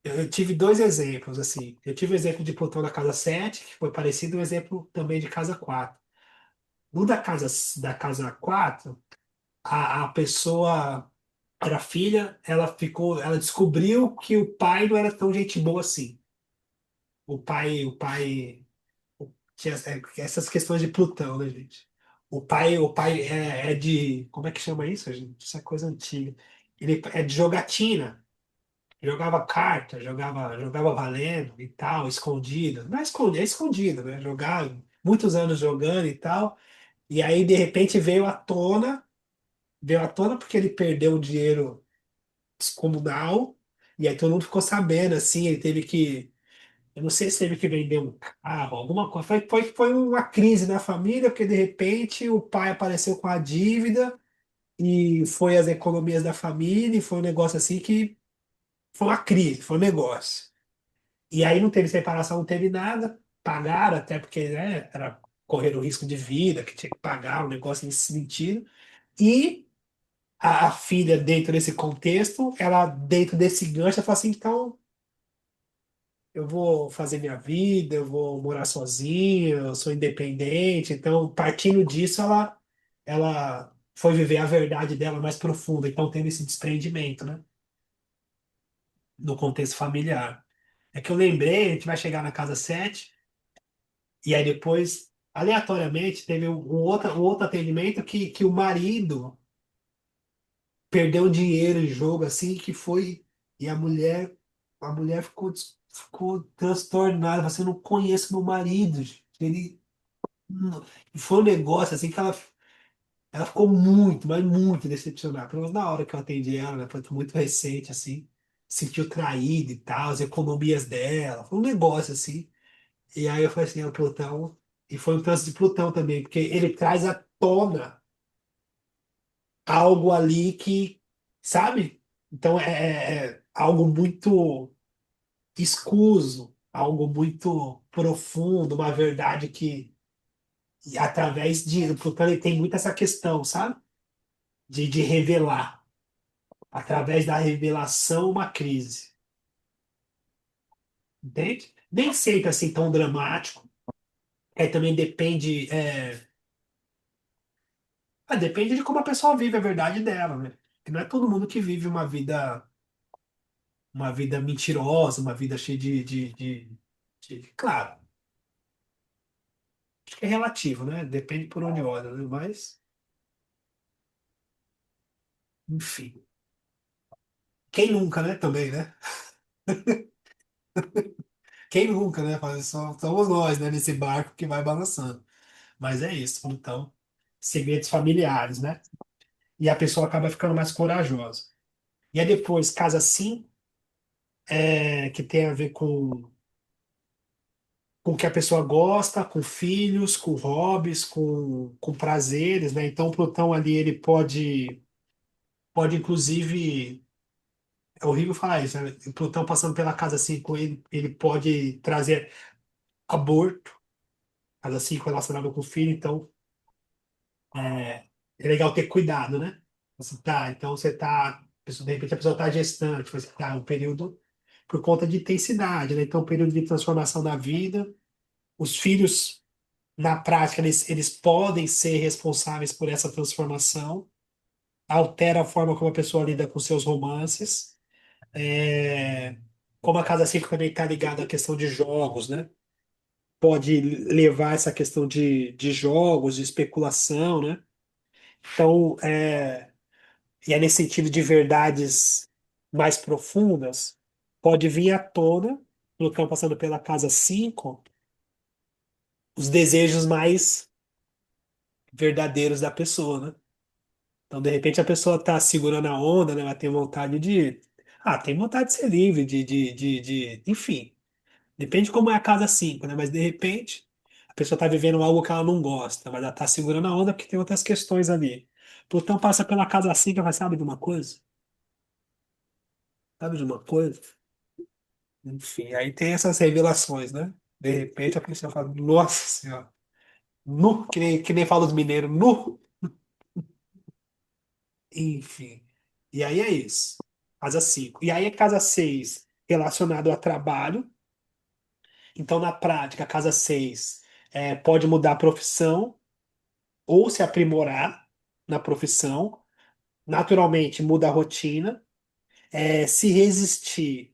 Eu tive dois exemplos, assim. Eu tive o exemplo de Plutão na casa 7 que foi parecido, um exemplo também de casa 4. No da casa 4 a pessoa era filha, ela descobriu que o pai não era tão gente boa assim. O pai tinha essas questões de Plutão, né, gente? O pai é de, como é que chama isso, gente? Isso é coisa antiga. Ele é de jogatina. Jogava carta, jogava valendo e tal, escondido. Não é escondido, é escondido, né? Jogava muitos anos jogando e tal. E aí, de repente, veio à tona porque ele perdeu um dinheiro descomunal. E aí todo mundo ficou sabendo, assim, ele teve que. Eu não sei se teve que vender um carro, alguma coisa. Foi uma crise na família, porque de repente o pai apareceu com a dívida e foi as economias da família, e foi um negócio assim que foi uma crise, foi um negócio. E aí não teve separação, não teve nada, pagaram, até porque, né, era correr o risco de vida, que tinha que pagar um negócio nesse sentido. E a filha, dentro desse contexto, ela, dentro desse gancho, ela fala assim: então, eu vou fazer minha vida, eu vou morar sozinha, eu sou independente. Então, partindo disso, ela foi viver a verdade dela mais profunda. Então, teve esse desprendimento, né, no contexto familiar. É que eu lembrei, a gente vai chegar na casa 7. E aí depois, aleatoriamente, teve um outro atendimento que o marido perdeu dinheiro em jogo, assim, que foi. E a mulher ficou transtornada. Você não conhece meu marido, gente. Ele. E foi um negócio assim que ela ficou muito, mas muito decepcionada. Pelo menos na hora que eu atendi ela, né? Foi muito recente, assim. Sentiu traída e tal, as economias dela. Foi um negócio assim. E aí eu falei assim, o Plutão, e foi um trânsito de Plutão também, porque ele traz à tona algo ali que, sabe? Então é algo muito escuso, algo muito profundo, uma verdade que, e através de, o Plutão ele tem muito essa questão, sabe? De revelar, através da revelação, uma crise, entende? Nem sempre assim tão dramático, também depende de como a pessoa vive a verdade dela, né? que não é todo mundo que vive uma vida mentirosa, uma vida cheia Claro, acho que é relativo, né? Depende por onde olha, né? Mas, enfim. Quem nunca, né? Também, né? Quem nunca, né? Somos nós, né? Nesse barco que vai balançando. Mas é isso. Então, segredos familiares, né? E a pessoa acaba ficando mais corajosa. E aí depois, casa sim, que tem a ver com o que a pessoa gosta, com filhos, com hobbies, com prazeres, né? Então, o Plutão ali, ele pode inclusive, é horrível falar isso, né? O Plutão passando pela casa 5, ele pode trazer aborto, casa 5 relacionada com o filho, então é legal ter cuidado, né? Então você tá, de repente a pessoa está gestante, você tá um período por conta de intensidade, né? Então, um período de transformação da vida, os filhos na prática, eles podem ser responsáveis por essa transformação, altera a forma como a pessoa lida com seus romances. É, como a Casa 5 também está ligada à questão de jogos, né? Pode levar essa questão de jogos, de especulação, né? Então, e é nesse sentido de verdades mais profundas, pode vir à tona, Plutão passando pela Casa 5 os desejos mais verdadeiros da pessoa, né? Então, de repente, a pessoa tá segurando a onda, né? Ela tem vontade de. Ah, tem vontade de ser livre, enfim. Depende de como é a casa 5, né? Mas, de repente, a pessoa tá vivendo algo que ela não gosta, mas ela tá segurando a onda porque tem outras questões ali. Plutão passa pela casa 5 e vai, sabe de uma coisa? Sabe de uma coisa? Enfim, aí tem essas revelações, né? De repente, a pessoa fala, nossa senhora, nu, que nem fala os mineiros, nu. Enfim. E aí é isso. Casa 5. E aí é casa 6 relacionado a trabalho. Então, na prática, a casa 6 pode mudar a profissão ou se aprimorar na profissão. Naturalmente, muda a rotina. Se resistir,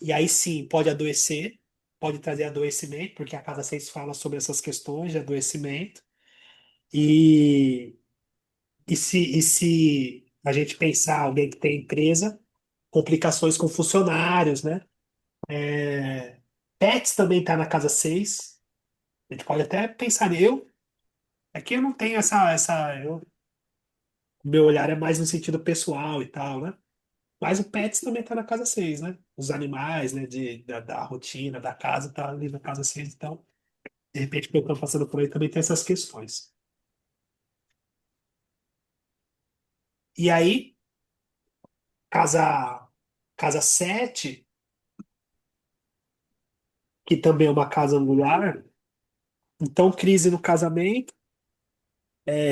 e aí sim, pode adoecer, pode trazer adoecimento, porque a casa 6 fala sobre essas questões de adoecimento. E, e se a gente pensar alguém que tem empresa, complicações com funcionários, né? Pets também está na casa 6. A gente pode até pensar eu. Aqui eu não tenho meu olhar é mais no sentido pessoal e tal, né? Mas o pets também está na casa 6, né? Os animais, né? Da rotina, da casa, tá ali na casa 6. Então, de repente, pelo que eu tô passando por aí, também tem essas questões. E aí, casa, casa 7, que também é uma casa angular. Então, crise no casamento,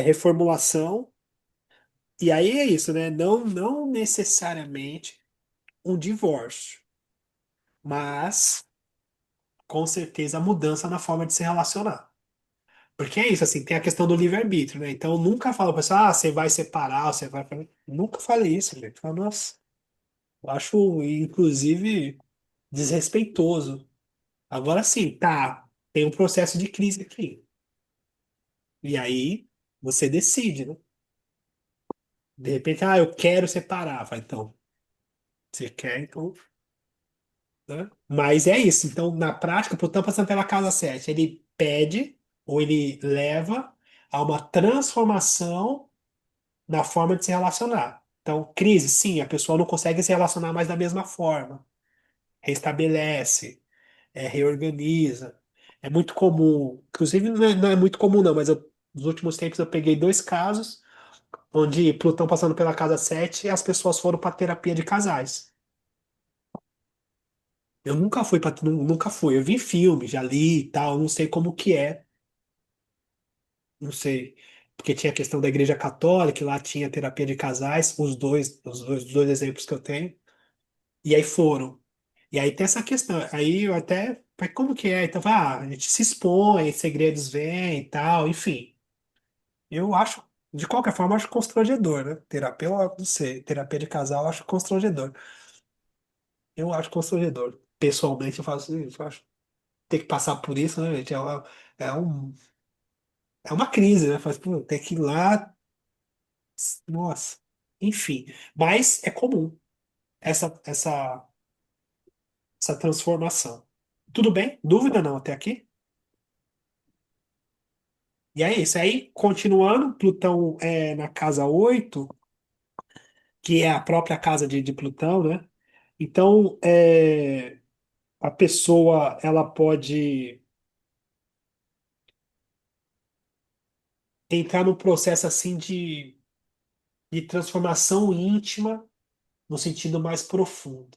reformulação. E aí é isso, né? Não necessariamente um divórcio, mas com certeza a mudança na forma de se relacionar. Porque é isso, assim, tem a questão do livre-arbítrio, né? Então eu nunca falo para pessoa, você vai separar, você vai. Nunca falei isso, gente. Falo, nossa, eu acho, inclusive, desrespeitoso. Agora sim, tá, tem um processo de crise aqui. E aí você decide, né? De repente, eu quero separar. Vai, então, você quer, então. Né? Mas é isso. Então, na prática, por estar passando pela casa 7 ele pede ou ele leva a uma transformação na forma de se relacionar. Então, crise, sim, a pessoa não consegue se relacionar mais da mesma forma. Restabelece, reorganiza. É muito comum, inclusive não é muito comum, não, mas nos últimos tempos eu peguei dois casos onde Plutão passando pela casa 7 e as pessoas foram para terapia de casais. Eu nunca fui para, nunca fui. Eu vi filme, já li e tal, não sei como que é, não sei, porque tinha a questão da Igreja Católica, e lá tinha terapia de casais, os dois exemplos que eu tenho, e aí foram. E aí tem essa questão, aí eu até, mas como que é? Então, a gente se expõe, segredos vêm e tal, enfim. Eu acho. De qualquer forma, eu acho constrangedor, né? Terapia, eu não sei. Terapia de casal, eu acho constrangedor. Eu acho constrangedor. Pessoalmente, eu faço isso. Eu acho ter que passar por isso, né, gente? É, um, é uma crise, né? Faz, pô, ter que ir lá. Nossa. Enfim. Mas é comum essa transformação. Tudo bem? Dúvida não até aqui? E é isso. Aí, continuando, Plutão é na casa 8, que é a própria casa de Plutão, né? Então, a pessoa ela pode entrar num processo assim de transformação íntima no sentido mais profundo.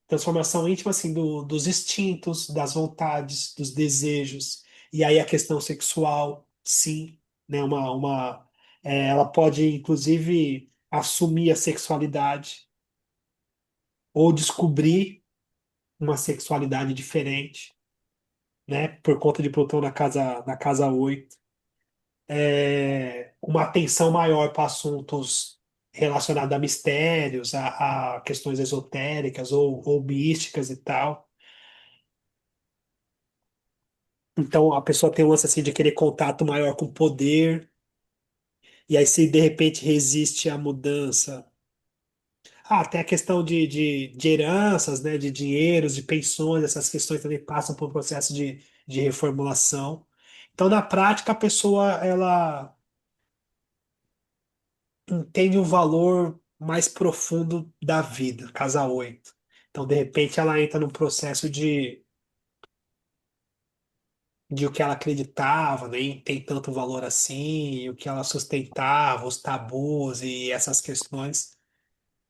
Transformação íntima assim dos instintos, das vontades, dos desejos. E aí a questão sexual, sim, né? Ela pode inclusive assumir a sexualidade ou descobrir uma sexualidade diferente, né? Por conta de Plutão na casa 8. Uma atenção maior para assuntos relacionados a mistérios, a questões esotéricas ou místicas e tal. Então a pessoa tem um lance assim de querer contato maior com o poder, e aí se de repente resiste à mudança. Ah, tem a questão de heranças, né, de dinheiros, de pensões, essas questões também passam por um processo de reformulação. Então, na prática, a pessoa ela entende o valor mais profundo da vida, casa 8. Então, de repente, ela entra num processo de o que ela acreditava, nem tem tanto valor assim, e o que ela sustentava, os tabus e essas questões,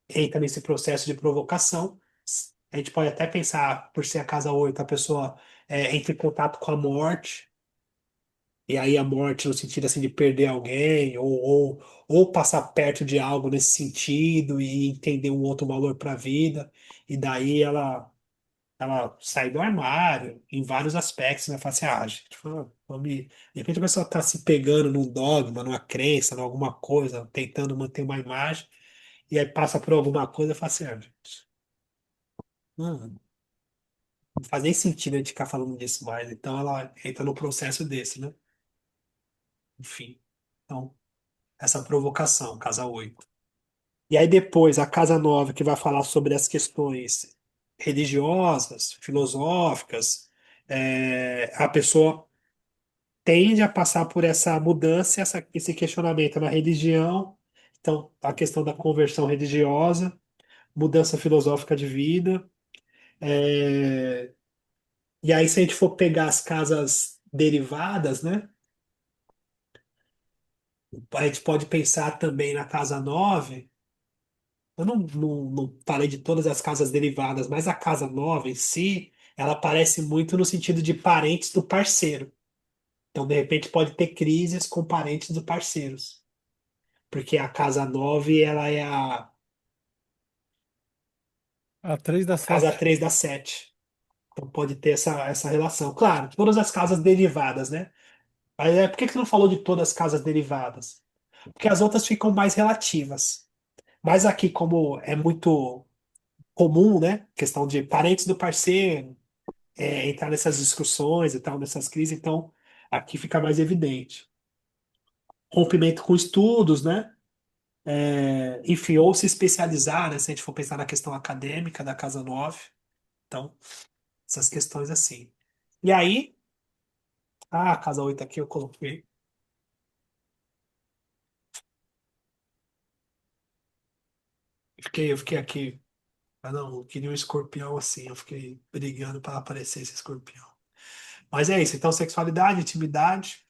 entra nesse processo de provocação. A gente pode até pensar, por ser a casa 8 a pessoa entra em contato com a morte, e aí a morte no sentido assim de perder alguém, ou passar perto de algo nesse sentido e entender um outro valor para a vida, e daí ela sai do armário em vários aspectos, né? Fala assim, gente, tipo, de repente a pessoa está se pegando num dogma, numa crença, em alguma coisa, tentando manter uma imagem, e aí passa por alguma coisa e fala assim, gente, não, não faz nem sentido a gente ficar falando disso mais. Então ela entra no processo desse, né? Enfim. Então, essa provocação, casa 8. E aí depois, a casa 9 que vai falar sobre as questões religiosas, filosóficas, a pessoa tende a passar por essa mudança, esse questionamento na religião. Então, a questão da conversão religiosa, mudança filosófica de vida. é, E aí, se a gente for pegar as casas derivadas, né? A gente pode pensar também na casa 9. Eu não falei de todas as casas derivadas, mas a casa 9 em si, ela aparece muito no sentido de parentes do parceiro. Então, de repente, pode ter crises com parentes dos parceiros. Porque a casa 9 ela é A 3 da a casa 7. 3 da 7. Então, pode ter essa relação. Claro, todas as casas derivadas, né? Mas por que que você não falou de todas as casas derivadas? Porque as outras ficam mais relativas. Mas aqui, como é muito comum, né? Questão de parentes do parceiro, entrar nessas discussões e tal, nessas crises, então aqui fica mais evidente. Rompimento com estudos, né? Enfim, ou se especializar, né? Se a gente for pensar na questão acadêmica da Casa 9. Então, essas questões assim. E aí, a Casa 8 aqui eu coloquei. Eu fiquei aqui. Ah, não, eu queria um escorpião assim. Eu fiquei brigando para aparecer esse escorpião. Mas é isso. Então, sexualidade, intimidade.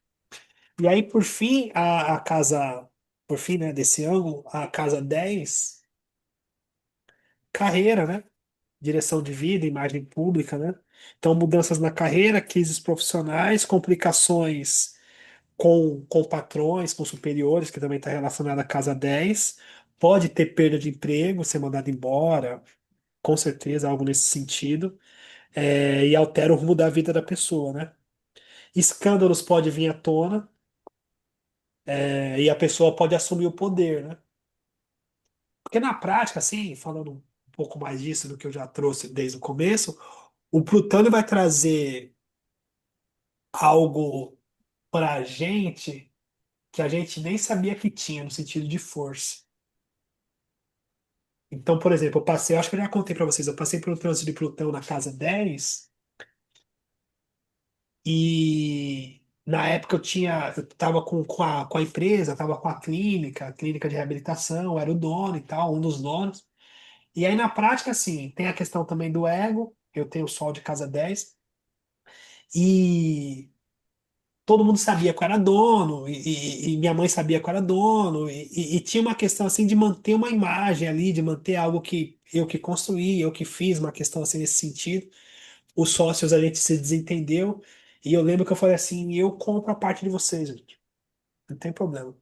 E aí, por fim, a casa. Por fim, né, desse ângulo, a casa 10 carreira, né? Direção de vida, imagem pública, né? Então, mudanças na carreira, crises profissionais, complicações com patrões, com superiores, que também está relacionado à casa 10. Pode ter perda de emprego, ser mandado embora, com certeza, algo nesse sentido. E altera o rumo da vida da pessoa, né? Escândalos pode vir à tona, E a pessoa pode assumir o poder, né? Porque na prática, assim, falando um pouco mais disso do que eu já trouxe desde o começo, o Plutão vai trazer algo para a gente que a gente nem sabia que tinha, no sentido de força. Então, por exemplo, eu passei, eu acho que eu já contei para vocês, eu passei pelo trânsito de Plutão na casa 10 e na época eu estava com a empresa, estava com a clínica de reabilitação, eu era o dono e tal, um dos donos. E aí, na prática, assim, tem a questão também do ego. Eu tenho o sol de casa 10 e todo mundo sabia que eu era dono, e minha mãe sabia que eu era dono, e tinha uma questão, assim, de manter uma imagem ali, de manter algo que eu que construí, eu que fiz, uma questão, assim, nesse sentido. Os sócios, a gente se desentendeu, e eu lembro que eu falei assim, eu compro a parte de vocês, gente. Não tem problema.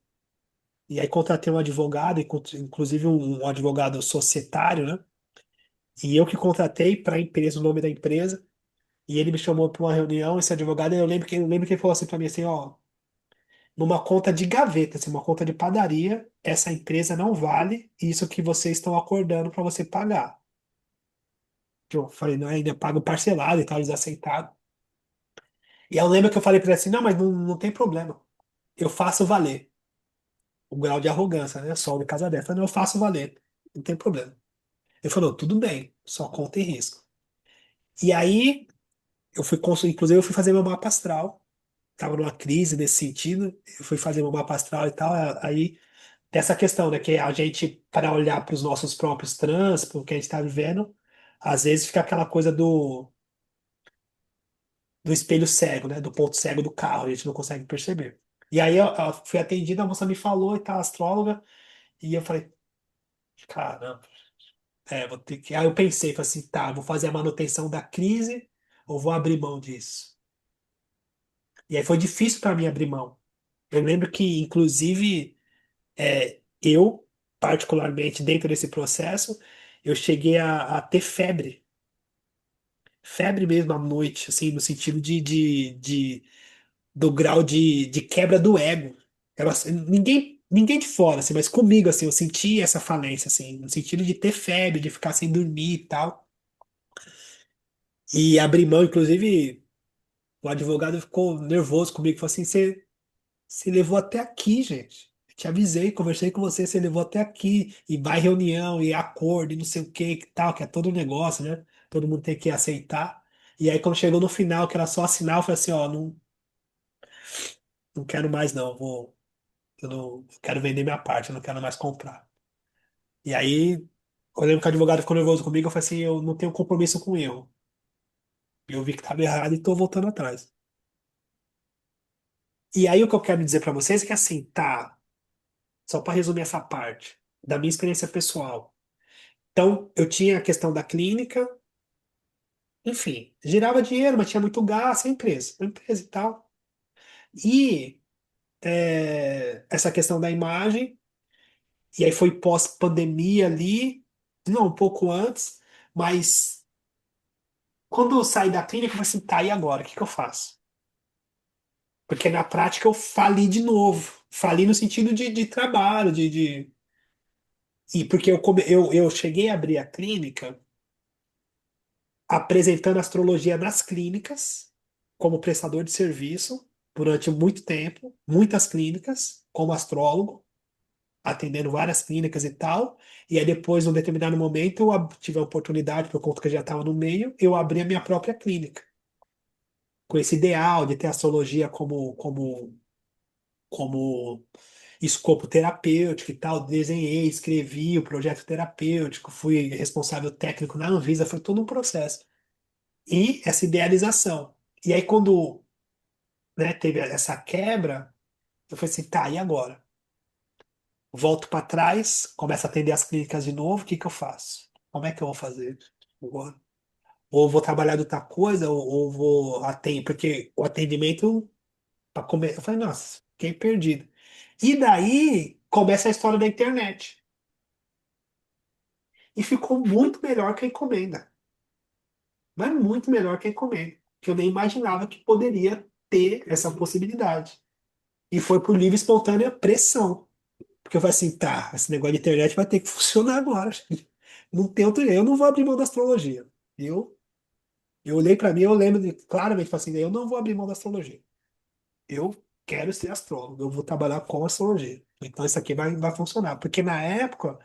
E aí contratei um advogado, inclusive um advogado societário, né? E eu que contratei para a empresa, o nome da empresa. E ele me chamou para uma reunião, esse advogado, e eu lembro que ele falou assim para mim assim, ó, numa conta de gaveta, assim, uma conta de padaria, essa empresa não vale isso que vocês estão acordando para você pagar. Eu falei, não, ainda pago parcelado e tal, eles aceitaram. E aí eu lembro que eu falei para ele assim, não, mas não tem problema. Eu faço valer. O grau de arrogância, né? Só de casa dessa, não, eu faço valer. Não tem problema. Ele falou, tudo bem, só conta em risco. E aí, inclusive eu fui fazer meu mapa astral. Tava numa crise nesse sentido, eu fui fazer meu mapa astral e tal, aí tem essa questão, né, que a gente, para olhar para os nossos próprios trânsitos, para o que a gente está vivendo, às vezes fica aquela coisa do espelho cego, né, do ponto cego do carro, a gente não consegue perceber. E aí eu fui atendida, a moça me falou e tal, astróloga, e eu falei, caramba, vou ter que. Aí eu pensei, falei assim, tá, vou fazer a manutenção da crise ou vou abrir mão disso? E aí foi difícil para mim abrir mão. Eu lembro que, inclusive, eu, particularmente dentro desse processo, eu cheguei a ter febre. Febre mesmo à noite, assim, no sentido do grau de quebra do ego. Ninguém de fora, assim, mas comigo, assim, eu senti essa falência, assim, no sentido de ter febre, de ficar sem dormir e tal. E abrir mão, inclusive, o advogado ficou nervoso comigo, falou assim, você levou até aqui, gente. Eu te avisei, conversei com você, você levou até aqui. E vai reunião, e acordo, e não sei o que tal, que é todo um negócio, né? Todo mundo tem que aceitar. E aí, quando chegou no final, que era só assinar, eu falei assim, ó, não quero mais não, eu não eu quero vender minha parte, eu não quero mais comprar. E aí, eu lembro que o advogado ficou nervoso comigo, eu falei assim, eu não tenho compromisso com erro. Eu vi que estava errado e tô voltando atrás. E aí, o que eu quero dizer para vocês é que assim, tá, só para resumir essa parte, da minha experiência pessoal. Então, eu tinha a questão da clínica, enfim, girava dinheiro, mas tinha muito gasto, a empresa e tal. E essa questão da imagem, e aí foi pós-pandemia ali, não, um pouco antes, mas quando eu saí da clínica, eu falei assim, tá, e agora? O que que eu faço? Porque na prática eu fali de novo. Fali no sentido de trabalho, e porque eu cheguei a abrir a clínica apresentando astrologia nas clínicas, como prestador de serviço, durante muito tempo, muitas clínicas, como astrólogo, atendendo várias clínicas e tal. E aí depois, num determinado momento, eu tive a oportunidade, por conta que eu já estava no meio, eu abri a minha própria clínica, com esse ideal de ter astrologia como escopo terapêutico e tal. Desenhei, escrevi o projeto terapêutico, fui responsável técnico na Anvisa, foi todo um processo. E essa idealização. E aí, quando, né, teve essa quebra, eu falei assim, tá, e agora? Volto para trás, começo a atender as clínicas de novo, o que que eu faço? Como é que eu vou fazer agora? Ou vou trabalhar de outra coisa, ou vou atender, porque o atendimento, para comer, eu falei, nossa, fiquei perdido. E daí começa a história da internet. E ficou muito melhor que a encomenda. Mas muito melhor que a encomenda. Que eu nem imaginava que poderia ter essa possibilidade. E foi por livre e espontânea pressão. Porque eu falei assim, tá, esse negócio de internet vai ter que funcionar agora. Não tem outro jeito. Eu não vou abrir mão da astrologia. Eu, eu olhei pra mim, eu lembro claramente, falei assim, eu não vou abrir mão da astrologia. Eu quero ser astrólogo, eu vou trabalhar com astrologia. Então isso aqui vai funcionar. Porque na época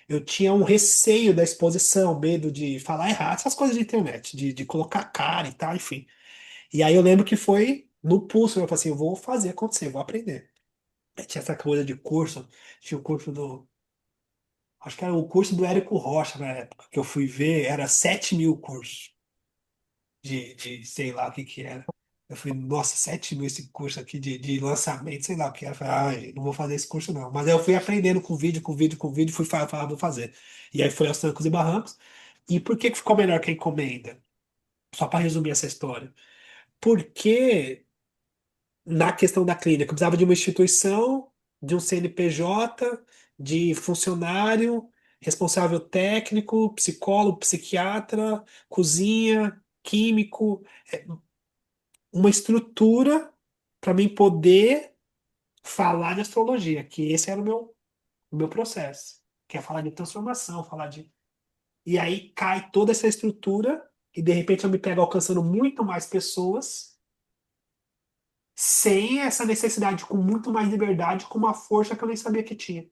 eu tinha um receio da exposição, medo de falar errado, essas coisas de internet, de colocar cara e tal, enfim. E aí eu lembro que foi no pulso, eu falei assim, eu vou fazer acontecer, eu vou aprender. Aí tinha essa coisa de curso, tinha o curso do. Acho que era o curso do Érico Rocha na época, que eu fui ver, era 7.000 cursos de sei lá o que que era. Eu falei, nossa, 7.000 esse curso aqui de lançamento, sei lá o que era. Eu falei, ai, não vou fazer esse curso não. Mas aí eu fui aprendendo com vídeo, com vídeo, com vídeo, fui falar, vou fazer. E aí foi aos trancos e barrancos. E por que que ficou melhor que a encomenda? Só para resumir essa história. Porque na questão da clínica, eu precisava de uma instituição, de um CNPJ, de funcionário, responsável técnico, psicólogo, psiquiatra, cozinha, químico, uma estrutura para mim poder falar de astrologia, que esse era o meu processo, que é falar de transformação, falar de. E aí cai toda essa estrutura e de repente eu me pego alcançando muito mais pessoas sem essa necessidade, com muito mais liberdade, com uma força que eu nem sabia que tinha.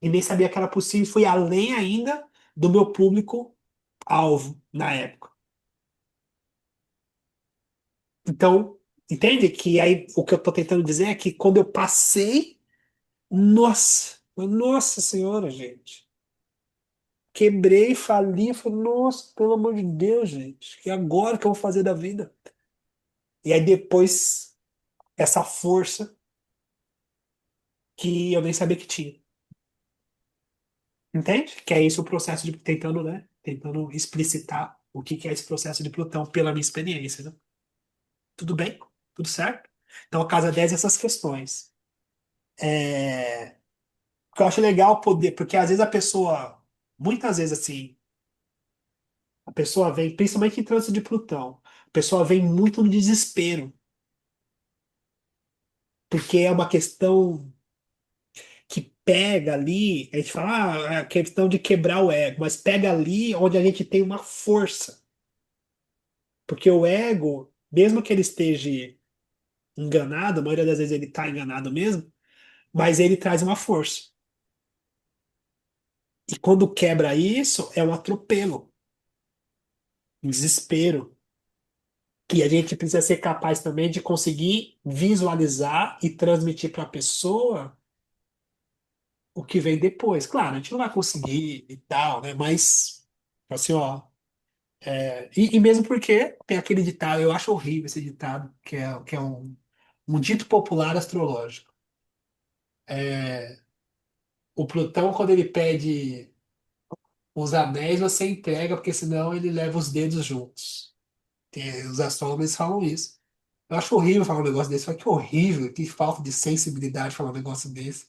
E nem sabia que era possível, fui além ainda do meu público-alvo na época. Então, entende que aí o que eu estou tentando dizer é que quando eu passei, nossa senhora, gente. Quebrei, fali, falei, nossa, pelo amor de Deus, gente, e agora que eu vou fazer da vida? E aí depois, essa força que eu nem sabia que tinha. Entende? Que é isso o processo de tentando, né? Tentando explicitar o que que é esse processo de Plutão pela minha experiência, né? Tudo bem? Tudo certo? Então, a casa 10 é essas questões. É... O que eu acho legal poder, porque às vezes a pessoa, muitas vezes assim, a pessoa vem, principalmente em trânsito de Plutão, a pessoa vem muito no desespero, porque é uma questão que pega ali, a gente fala, é a questão de quebrar o ego, mas pega ali onde a gente tem uma força. Porque o ego, mesmo que ele esteja enganado, a maioria das vezes ele está enganado mesmo, mas ele traz uma força. E quando quebra isso, é um atropelo, um desespero. E a gente precisa ser capaz também de conseguir visualizar e transmitir para a pessoa o que vem depois. Claro, a gente não vai conseguir e tal, né? Mas, assim, ó. E mesmo porque tem aquele ditado, eu acho horrível esse ditado, que é um dito popular astrológico. O Plutão, quando ele pede os anéis, você entrega, porque senão ele leva os dedos juntos. Os astrólogos falam isso. Eu acho horrível falar um negócio desse. Olha que horrível, que falta de sensibilidade falar um negócio desse.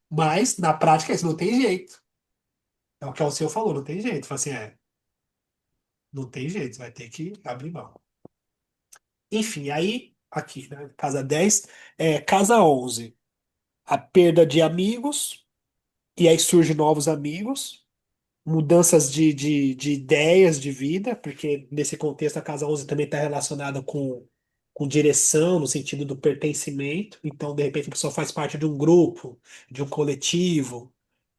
Mas, na prática, isso não tem jeito. É o que o senhor falou, não tem jeito. Fala assim, não tem jeito, vai ter que abrir mão. Enfim, aí, aqui, né, casa 10 casa 11 a perda de amigos, e aí surgem novos amigos, mudanças de ideias de vida, porque nesse contexto a casa 11 também está relacionada com direção, no sentido do pertencimento. Então, de repente, a pessoa faz parte de um grupo, de um coletivo,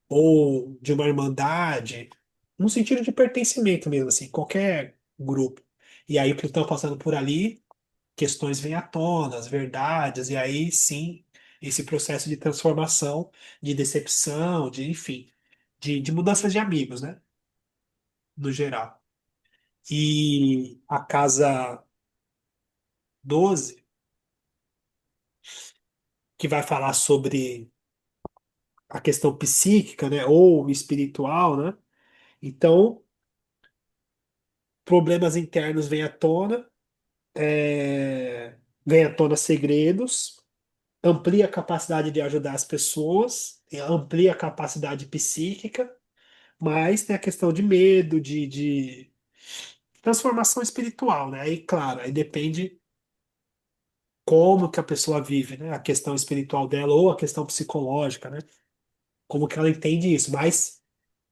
ou de uma irmandade, no sentido de pertencimento mesmo, assim, qualquer grupo. E aí, Plutão passando por ali, questões vêm à tona, as verdades, e aí sim, esse processo de transformação, de decepção, enfim, de mudanças de amigos, né? No geral. E a casa 12 que vai falar sobre a questão psíquica, né? Ou espiritual, né? Então, problemas internos vêm à tona segredos, amplia a capacidade de ajudar as pessoas, amplia a capacidade psíquica, mas tem a questão de medo, de transformação espiritual, né? Aí, claro, aí depende como que a pessoa vive, né? A questão espiritual dela ou a questão psicológica, né? Como que ela entende isso, mas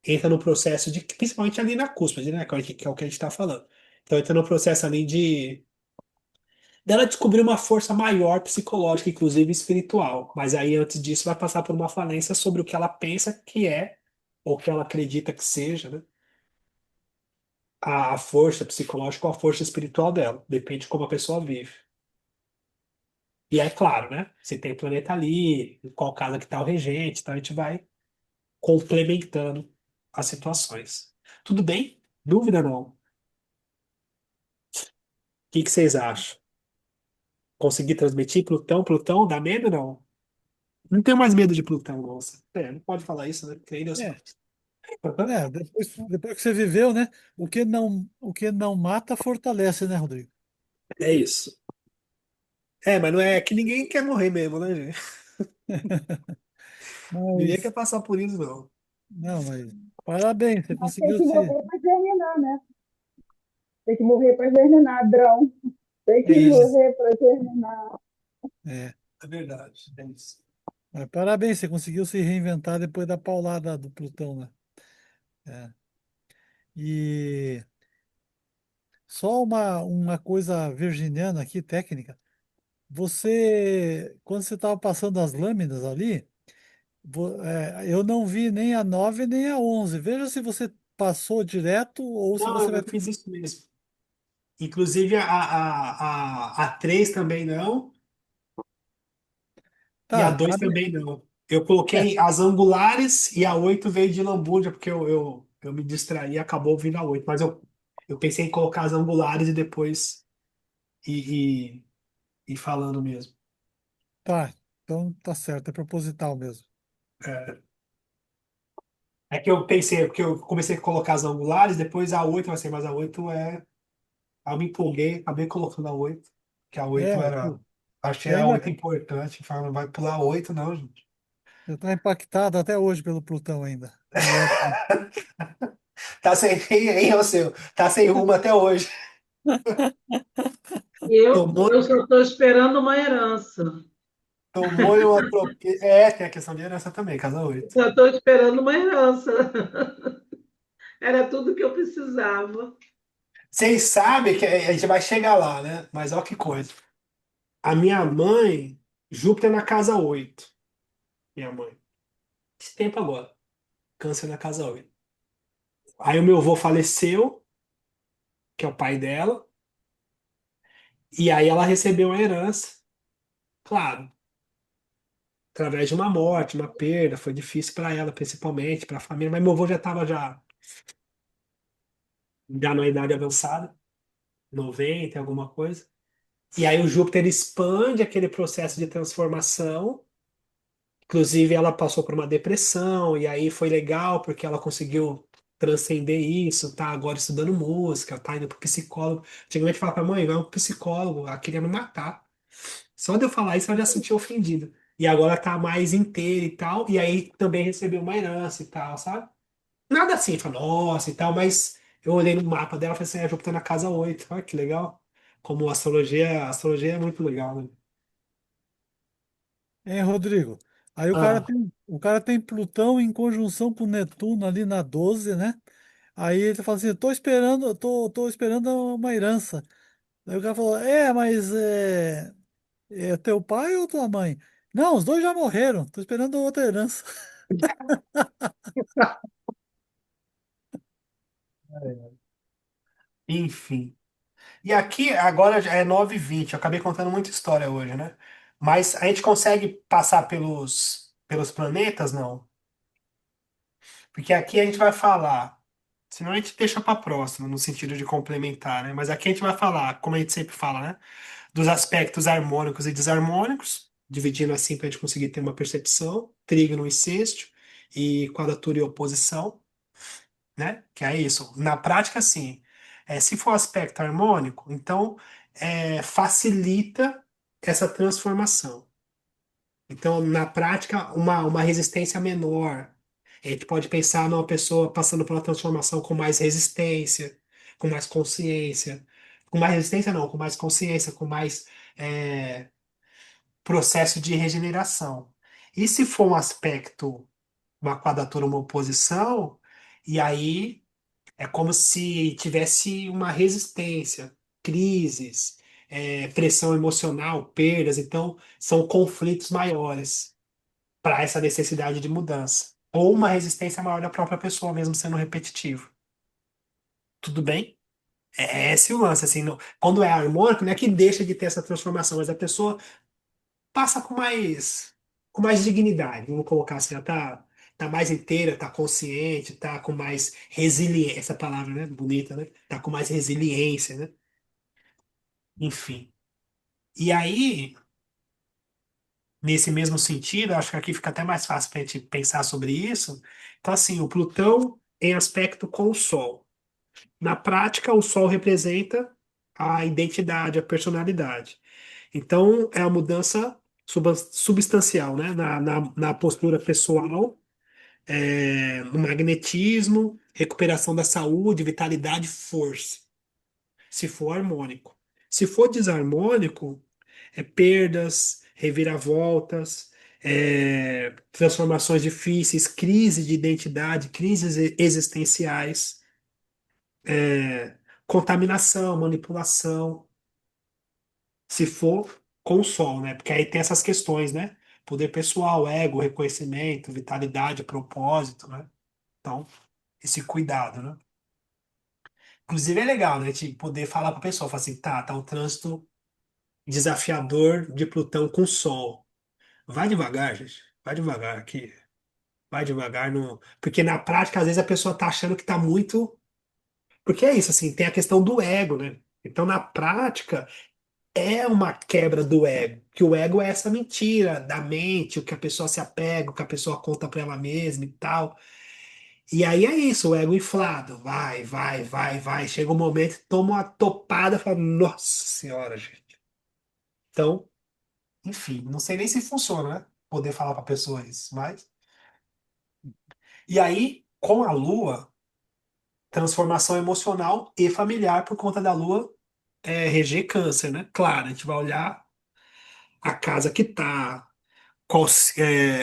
entra no processo de, principalmente ali na cúspide, né? Que é o que a gente está falando. Então entra no processo ali de dela descobrir uma força maior psicológica, inclusive espiritual. Mas aí antes disso vai passar por uma falência sobre o que ela pensa que é, ou que ela acredita que seja, né? A força psicológica ou a força espiritual dela. Depende de como a pessoa vive. E é claro, né? Se tem planeta ali, em qual casa que está o regente, então a gente vai complementando as situações. Tudo bem? Dúvida não? O que vocês acham? Conseguir transmitir Plutão? Plutão dá medo não? Não tenho mais medo de Plutão, moça. É, não pode falar isso, né? Porque aí Deus É, né? Depois que você viveu, né? O que não mata fortalece, né, Rodrigo? é isso. É, mas não é que ninguém quer morrer mesmo, né, gente? Ninguém quer Mas, passar por isso, não. não, mas parabéns, você Mas tem conseguiu que se. morrer para germinar, né? Tem que morrer para germinar, Drão. Tem É que isso. morrer para germinar. É, É verdade. É isso. mas parabéns, você conseguiu se reinventar depois da paulada do Plutão, né? É. E só uma coisa virginiana aqui, técnica. Quando você estava passando as lâminas ali, eu não vi nem a 9 nem a 11. Veja se você passou direto ou se Não, você vai eu ter. fiz isso mesmo. Inclusive a 3 também não, e a Tá, 2 também não. Eu coloquei as angulares e a 8 veio de lambúrdia, porque eu me distraí e acabou vindo a 8. Mas eu pensei em colocar as angulares e depois ir, ir falando mesmo. tá. Então tá certo, é proposital mesmo. É, é que eu pensei, porque eu comecei a colocar as angulares, depois a 8 vai ser, mas a 8 é. Aí eu me empolguei, acabei colocando a 8 que a 8 É, era. Achei eu a ainda 8 importante. Falei, não vai pular a 8 não, gente. eu tô impactado até hoje pelo Plutão ainda. E é, Tá sem, hein, ô seu? Tá sem rumo até hoje. Tomou, Eu só estou esperando uma herança. tomou um atropelo. É, tem a questão de herança também, casa 8. Só estou esperando uma herança. Era tudo que eu precisava. Vocês sabem que a gente vai chegar lá, né? Mas olha que coisa. A minha mãe, Júpiter na casa 8. Minha mãe. Esse tempo agora. Câncer na casa 8. Aí o meu avô faleceu, que é o pai dela. E aí ela recebeu uma herança. Claro, através de uma morte, uma perda. Foi difícil para ela, principalmente, para a família. Mas meu avô já estava já numa idade avançada. 90, alguma coisa. E aí o Júpiter expande aquele processo de transformação. Inclusive, ela passou por uma depressão, e aí foi legal porque ela conseguiu transcender isso, tá agora estudando música, tá indo pro psicólogo. Antigamente falava pra mãe, vai um psicólogo, ela queria me matar. Só de eu falar isso, ela já se sentiu ofendida. E agora tá mais inteira e tal, e aí também recebeu uma herança e tal, sabe? Nada assim, fala, nossa e tal, mas eu olhei no mapa dela e falei assim, é, Júpiter na casa 8. Olha que legal. Como a astrologia é muito legal, né? hein, Rodrigo? Aí Ah, o cara tem Plutão em conjunção com Netuno ali na 12, né? Aí ele fala assim, tô esperando uma herança. Aí o cara falou, mas é teu pai ou tua mãe? Não, os dois já morreram, tô esperando outra herança. enfim. E aqui agora já é 9h20. Eu acabei contando muita história hoje, né? Mas a gente consegue passar pelos planetas, não? Porque aqui a gente vai falar, senão a gente deixa para próxima, no sentido de complementar, né? Mas aqui a gente vai falar, como a gente sempre fala, né? Dos aspectos harmônicos e desarmônicos, dividindo assim para a gente conseguir ter uma percepção, trígono e sexto, e quadratura e oposição, né? Que é isso. Na prática, sim. Se for aspecto harmônico, então facilita essa transformação. Então, na prática, uma resistência menor. A gente pode pensar numa pessoa passando por uma transformação com mais resistência, com mais consciência. Com mais resistência, não, com mais consciência, com mais. é, processo de regeneração. E se for um aspecto, uma quadratura, uma oposição, e aí é como se tivesse uma resistência, crises, pressão emocional, perdas. Então, são conflitos maiores para essa necessidade de mudança. Ou uma resistência maior da própria pessoa, mesmo sendo repetitivo. Tudo bem? É esse o lance, assim, quando é harmônico, não é que deixa de ter essa transformação, mas a pessoa passa com mais dignidade, vamos colocar assim, ela tá mais inteira, tá consciente, tá com mais resiliência, essa palavra, né, bonita, né? Tá com mais resiliência, né? Enfim. E aí, nesse mesmo sentido, acho que aqui fica até mais fácil para a gente pensar sobre isso. Então, assim, o Plutão em aspecto com o Sol. Na prática, o Sol representa a identidade, a personalidade. Então, é a mudança substancial, né? Na postura pessoal, no magnetismo, recuperação da saúde, vitalidade, força, se for harmônico. Se for desarmônico, perdas, reviravoltas, transformações difíceis, crise de identidade, crises existenciais, contaminação, manipulação. Se for com o sol, né? Porque aí tem essas questões, né? Poder pessoal, ego, reconhecimento, vitalidade, propósito, né? Então, esse cuidado, né? Inclusive é legal, né? De poder falar para a pessoa, falar assim, tá um trânsito desafiador de Plutão com Sol. Vai devagar, gente. Vai devagar aqui. Vai devagar no... Porque na prática, às vezes, a pessoa tá achando que tá muito. Porque é isso, assim, tem a questão do ego, né? Então, na prática, é uma quebra do ego, que o ego é essa mentira da mente, o que a pessoa se apega, o que a pessoa conta para ela mesma e tal. E aí é isso, o ego inflado, vai. Chega um momento, toma uma topada e fala, nossa senhora, gente. Então, enfim, não sei nem se funciona, né? Poder falar para pessoa isso, mas. E aí, com a Lua, transformação emocional e familiar por conta da Lua reger câncer, né? Claro, a gente vai olhar a casa que tá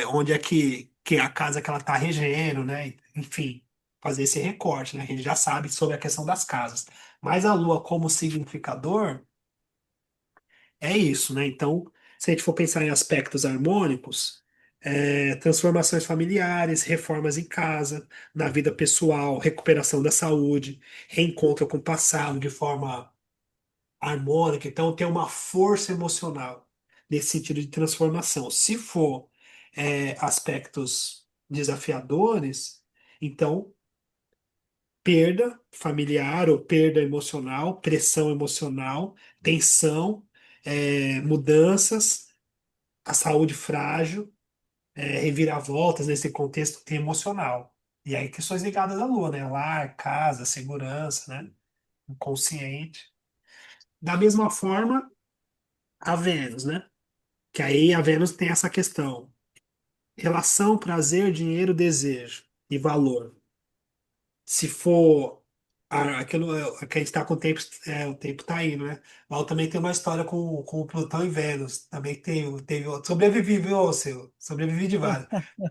onde é que é a casa que ela está regendo, né? Enfim, fazer esse recorte, né? A gente já sabe sobre a questão das casas. Mas a Lua como significador é isso, né? Então, se a gente for pensar em aspectos harmônicos, transformações familiares, reformas em casa, na vida pessoal, recuperação da saúde, reencontro com o passado de forma harmônica, então tem uma força emocional nesse sentido de transformação. Se for aspectos desafiadores, então perda familiar ou perda emocional, pressão emocional, tensão, mudanças, a saúde frágil, reviravoltas nesse contexto emocional. E aí questões ligadas à lua, né? Lar, casa, segurança, né? Inconsciente. Da mesma forma, a Vênus, né? Que aí a Vênus tem essa questão: relação, prazer, dinheiro, desejo e valor. Se for aquilo que a gente está com o tempo, o tempo está indo, né? Mas também tem uma história com o Plutão e Vênus. Também teve outro. Sobrevivi, viu, seu? Sobrevivi de vários.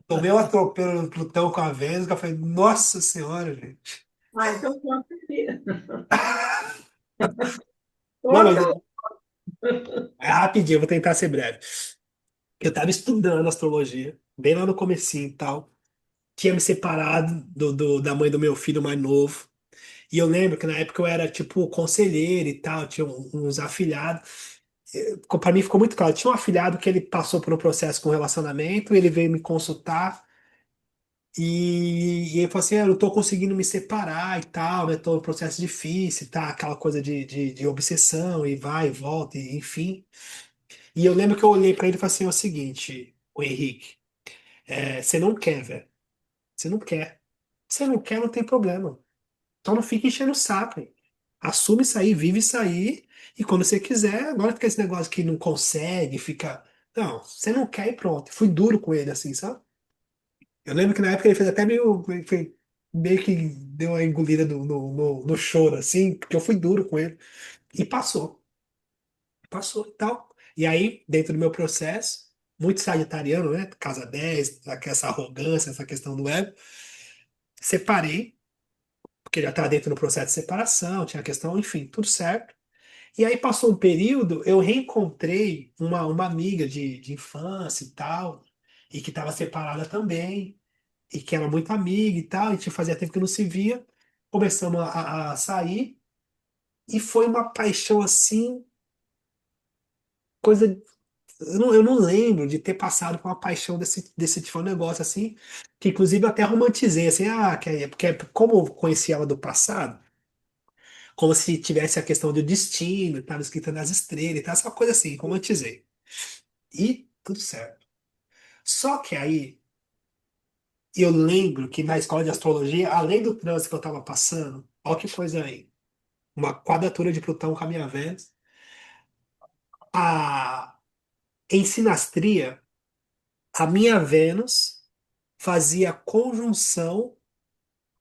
Tomei um atropelo no Plutão com a Vênus, que eu falei, nossa senhora, gente. Ah, então conta aqui. Não, mas Conta. é rapidinho, eu vou tentar ser breve. Eu estava estudando astrologia, bem lá no comecinho e tal. Tinha me separado da mãe do meu filho mais novo. E eu lembro que na época eu era tipo conselheiro e tal, tinha uns afilhados. Para mim ficou muito claro, tinha um afilhado que ele passou por um processo com relacionamento, ele veio me consultar e ele falou assim: eu não tô conseguindo me separar e tal, né? Tô num processo difícil, tá? Aquela coisa de obsessão e vai e volta, e, enfim. E eu lembro que eu olhei para ele e falei assim: é o seguinte, o Henrique, você não quer, velho. Você não quer. Você não quer, não tem problema. Então não fica enchendo o saco, hein? Assume isso aí, vive isso aí, e quando você quiser, agora fica esse negócio que não consegue, fica. Não, você não quer e pronto. Fui duro com ele, assim, sabe? Eu lembro que na época ele fez até meio que deu uma engolida no choro, assim, porque eu fui duro com ele. E passou. Passou e tal. E aí, dentro do meu processo, muito sagitariano, né? Casa 10, essa arrogância, essa questão do ego, separei, porque já estava dentro do processo de separação, tinha a questão, enfim, tudo certo. E aí passou um período, eu reencontrei uma amiga de infância e tal, e que estava separada também, e que era muito amiga e tal, e fazia tempo que não se via. Começamos a sair, e foi uma paixão assim, coisa. Eu não lembro de ter passado por uma paixão desse tipo de negócio assim, que inclusive eu até romantizei, assim, porque como eu conhecia ela do passado, como se tivesse a questão do destino, estava escrita nas estrelas e tal, essa coisa assim, romantizei. E tudo certo. Só que aí eu lembro que na escola de astrologia, além do trânsito que eu estava passando, olha que coisa aí, uma quadratura de Plutão com a minha Vênus, a, em sinastria, a minha Vênus fazia conjunção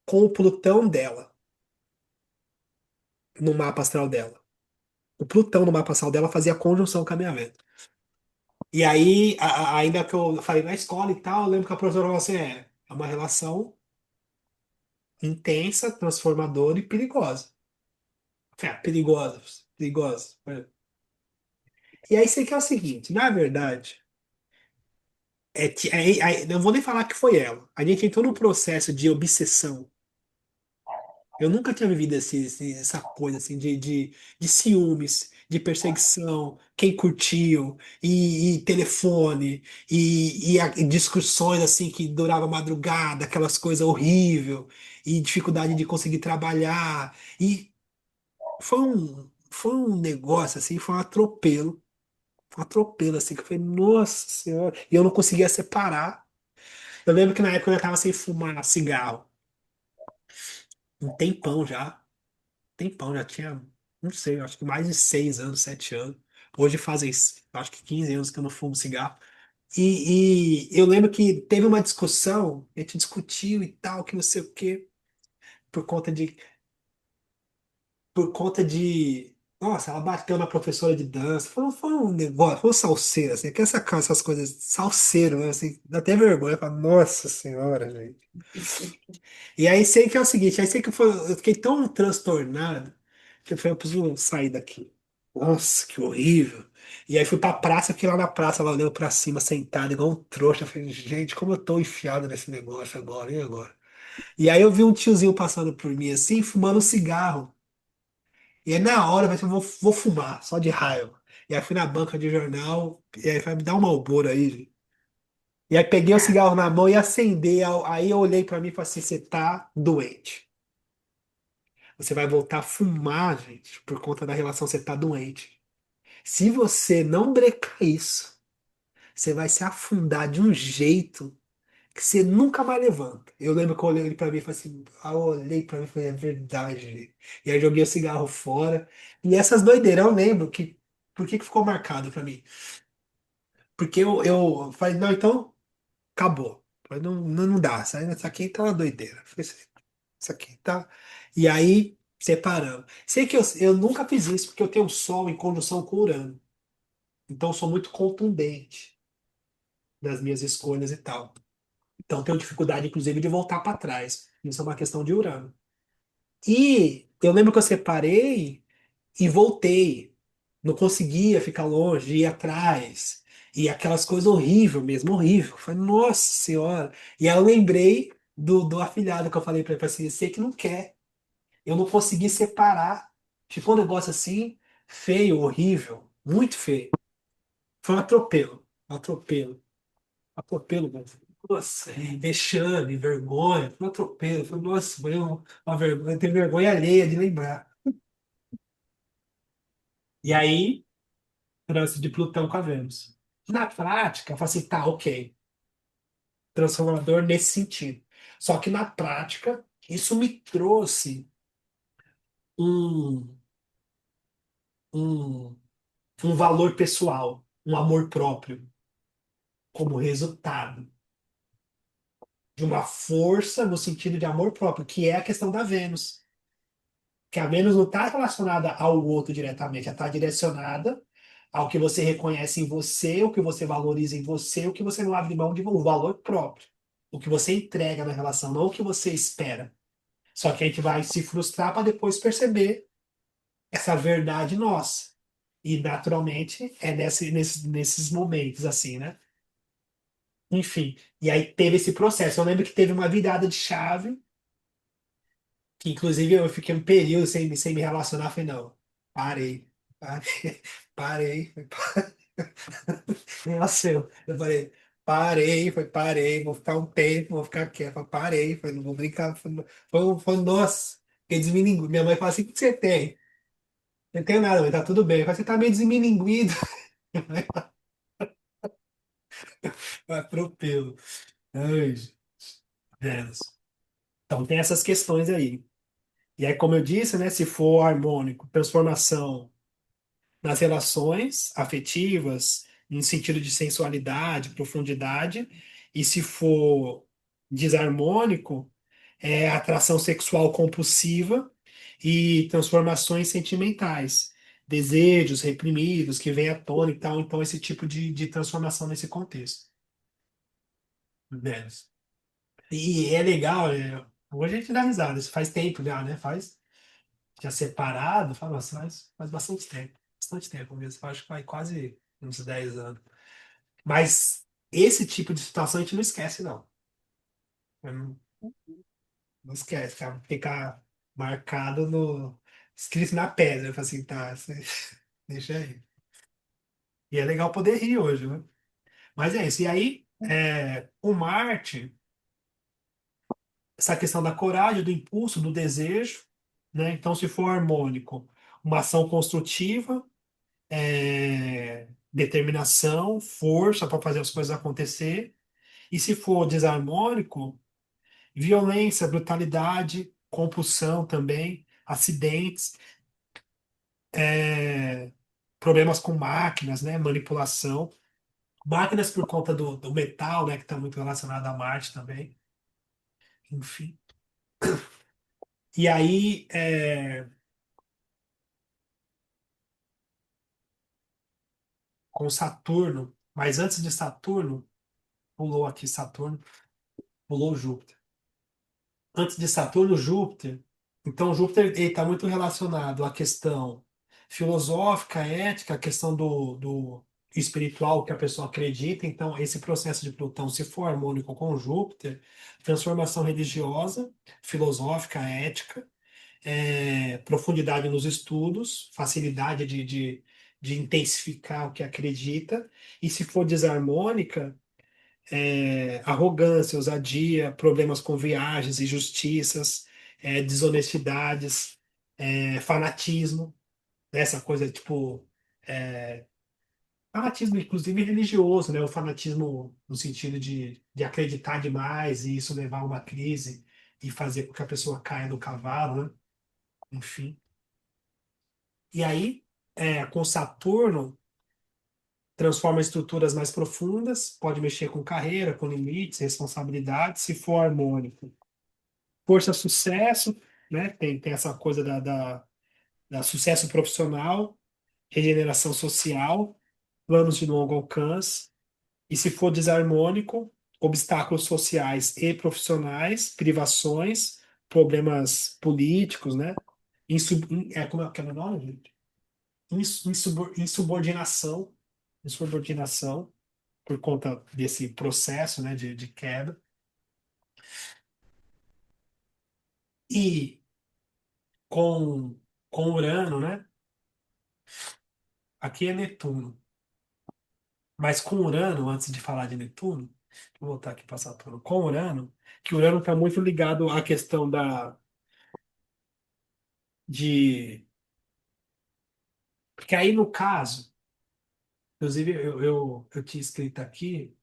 com o Plutão dela, no mapa astral dela. O Plutão no mapa astral dela fazia conjunção com a minha Vênus. E aí, ainda que eu falei na escola e tal, eu lembro que a professora falou assim: é uma relação intensa, transformadora e perigosa. Perigosa, perigosa. E aí sei que é o seguinte, na verdade, não vou nem falar que foi ela. A gente entrou num processo de obsessão. Eu nunca tinha vivido essa coisa assim de ciúmes, de perseguição, quem curtiu, e telefone, e discussões assim que durava madrugada, aquelas coisas horríveis, e dificuldade de conseguir trabalhar. E foi um negócio assim, foi um atropelo assim, que foi, nossa senhora, e eu não conseguia separar. Eu lembro que na época eu já tava sem fumar cigarro, um tempão, já tinha, não sei, acho que mais de 6 anos, 7 anos. Hoje fazem, acho que 15 anos que eu não fumo cigarro. E eu lembro que teve uma discussão, a gente discutiu e tal, que não sei o quê, por conta de, por conta de, nossa, ela bateu na professora de dança, foi um negócio, foi um salseiro, assim, que essas coisas, salseiro, né, assim, dá até vergonha, fala, nossa senhora, gente. E aí sei que é o seguinte, aí sei que eu fiquei tão transtornado que eu falei, eu preciso sair daqui. Nossa, que horrível. E aí fui pra praça, fiquei lá na praça, lá olhando pra cima, sentado, igual um trouxa. Eu falei, gente, como eu tô enfiado nesse negócio agora, e agora? E aí eu vi um tiozinho passando por mim assim, fumando um cigarro. E aí na hora, eu falei, vou fumar, só de raiva. E aí fui na banca de jornal, e aí falei, me dá um Marlboro aí, gente. E aí peguei o cigarro na mão e acendi. Aí eu olhei pra mim e falei assim, você tá doente. Você vai voltar a fumar, gente, por conta da relação, você tá doente. Se você não brecar isso, você vai se afundar de um jeito que você nunca mais levanta. Eu lembro que eu olhei pra mim e falei assim, eu olhei pra mim e falei, é verdade, gente. E aí joguei o cigarro fora. E essas doideiras, eu lembro que, por que que ficou marcado pra mim? Porque eu falei, não, então, acabou. Falei, não, não dá, isso aqui tá uma doideira. Falei, isso aqui tá. E aí, separando. Sei que eu nunca fiz isso, porque eu tenho o Sol em conjunção com Urano. Então, eu sou muito contundente nas minhas escolhas e tal. Então, tenho dificuldade, inclusive, de voltar para trás. Isso é uma questão de Urano. E eu lembro que eu separei e voltei. Não conseguia ficar longe, ir atrás. E aquelas coisas horríveis mesmo, horrível. Falei, nossa senhora. E aí eu lembrei do afilhado que eu falei para ele, falei assim, sei que não quer. Eu não consegui separar. Ficou um negócio assim, feio, horrível, muito feio. Foi um atropelo, um atropelo, atropelo, mano. Nossa, vexame, vergonha, foi um atropelo. Foi, nossa, foi uma vergonha, tem vergonha alheia de lembrar. E aí, trânsito de Plutão com a Vênus. Na prática, eu falei assim, tá, ok, transformador nesse sentido. Só que na prática, isso me trouxe um, um, um valor pessoal, um amor próprio como resultado de uma força no sentido de amor próprio, que é a questão da Vênus. Que a Vênus não está relacionada ao outro diretamente, ela está direcionada ao que você reconhece em você, o que você valoriza em você, o que você não abre mão de o valor próprio, o que você entrega na relação, não o que você espera. Só que a gente vai se frustrar para depois perceber essa verdade nossa. E naturalmente é nesses momentos assim, né? Enfim, e aí teve esse processo. Eu lembro que teve uma virada de chave, que inclusive eu fiquei um período sem me relacionar. Falei, não, parei, parei, parei. Nossa, eu falei, parei, vou ficar um tempo, vou ficar quieto. Parei, falei, não vou brincar. Nossa, fiquei desmilinguido. Minha mãe fala assim: o que você tem? Não tenho nada, mãe, tá tudo bem. Eu falei, você tá meio desmilinguido. Vai pro pelo. Ai, Deus. Então tem essas questões aí. E aí, como eu disse, né, se for harmônico, transformação nas relações afetivas, em sentido de sensualidade, profundidade, e se for desarmônico, é atração sexual compulsiva e transformações sentimentais, desejos reprimidos que vêm à tona e tal, então esse tipo de transformação nesse contexto. Né? E é legal, hoje a gente dá risada, isso faz tempo já, né? Já separado, fala, nossa, faz bastante tempo mesmo, acho que vai quase uns 10 anos. Mas esse tipo de situação a gente não esquece, não. Não, não esquece, cara. Ficar marcado no. Escrito na pedra, eu falo assim, tá, deixa aí. E é legal poder rir hoje, né? Mas é isso. E aí, o Marte, essa questão da coragem, do impulso, do desejo, né? Então, se for harmônico, uma ação construtiva, determinação, força para fazer as coisas acontecer. E se for desarmônico, violência, brutalidade, compulsão também, acidentes, problemas com máquinas, né, manipulação. Máquinas por conta do metal, né, que está muito relacionado a Marte também. Enfim. E aí, com Saturno, mas antes de Saturno, pulou aqui Saturno, pulou Júpiter. Antes de Saturno, Júpiter. Então, Júpiter está muito relacionado à questão filosófica, ética, a questão do espiritual que a pessoa acredita. Então, esse processo de Plutão, se for harmônico com Júpiter, transformação religiosa, filosófica, ética, profundidade nos estudos, facilidade de intensificar o que acredita. E se for desarmônica, arrogância, ousadia, problemas com viagens, injustiças, desonestidades, fanatismo, né? Essa coisa tipo fanatismo, inclusive religioso, né? O fanatismo no sentido de acreditar demais e isso levar a uma crise e fazer com que a pessoa caia do cavalo, né? Enfim. E aí, com Saturno, transforma estruturas mais profundas, pode mexer com carreira, com limites, responsabilidades, se for harmônico. Força Sucesso, né? Tem essa coisa da sucesso profissional, regeneração social, planos de longo alcance, e se for desarmônico, obstáculos sociais e profissionais, privações, problemas políticos, né? Como é que é o nome, gente? Insubordinação, insubordinação, por conta desse processo, né, de queda. E com, com Urano, né? Aqui é Netuno. Mas com Urano, antes de falar de Netuno, vou voltar aqui para Saturno. Com Urano, que Urano está muito ligado à questão de. Porque aí, no caso, inclusive eu tinha escrito aqui,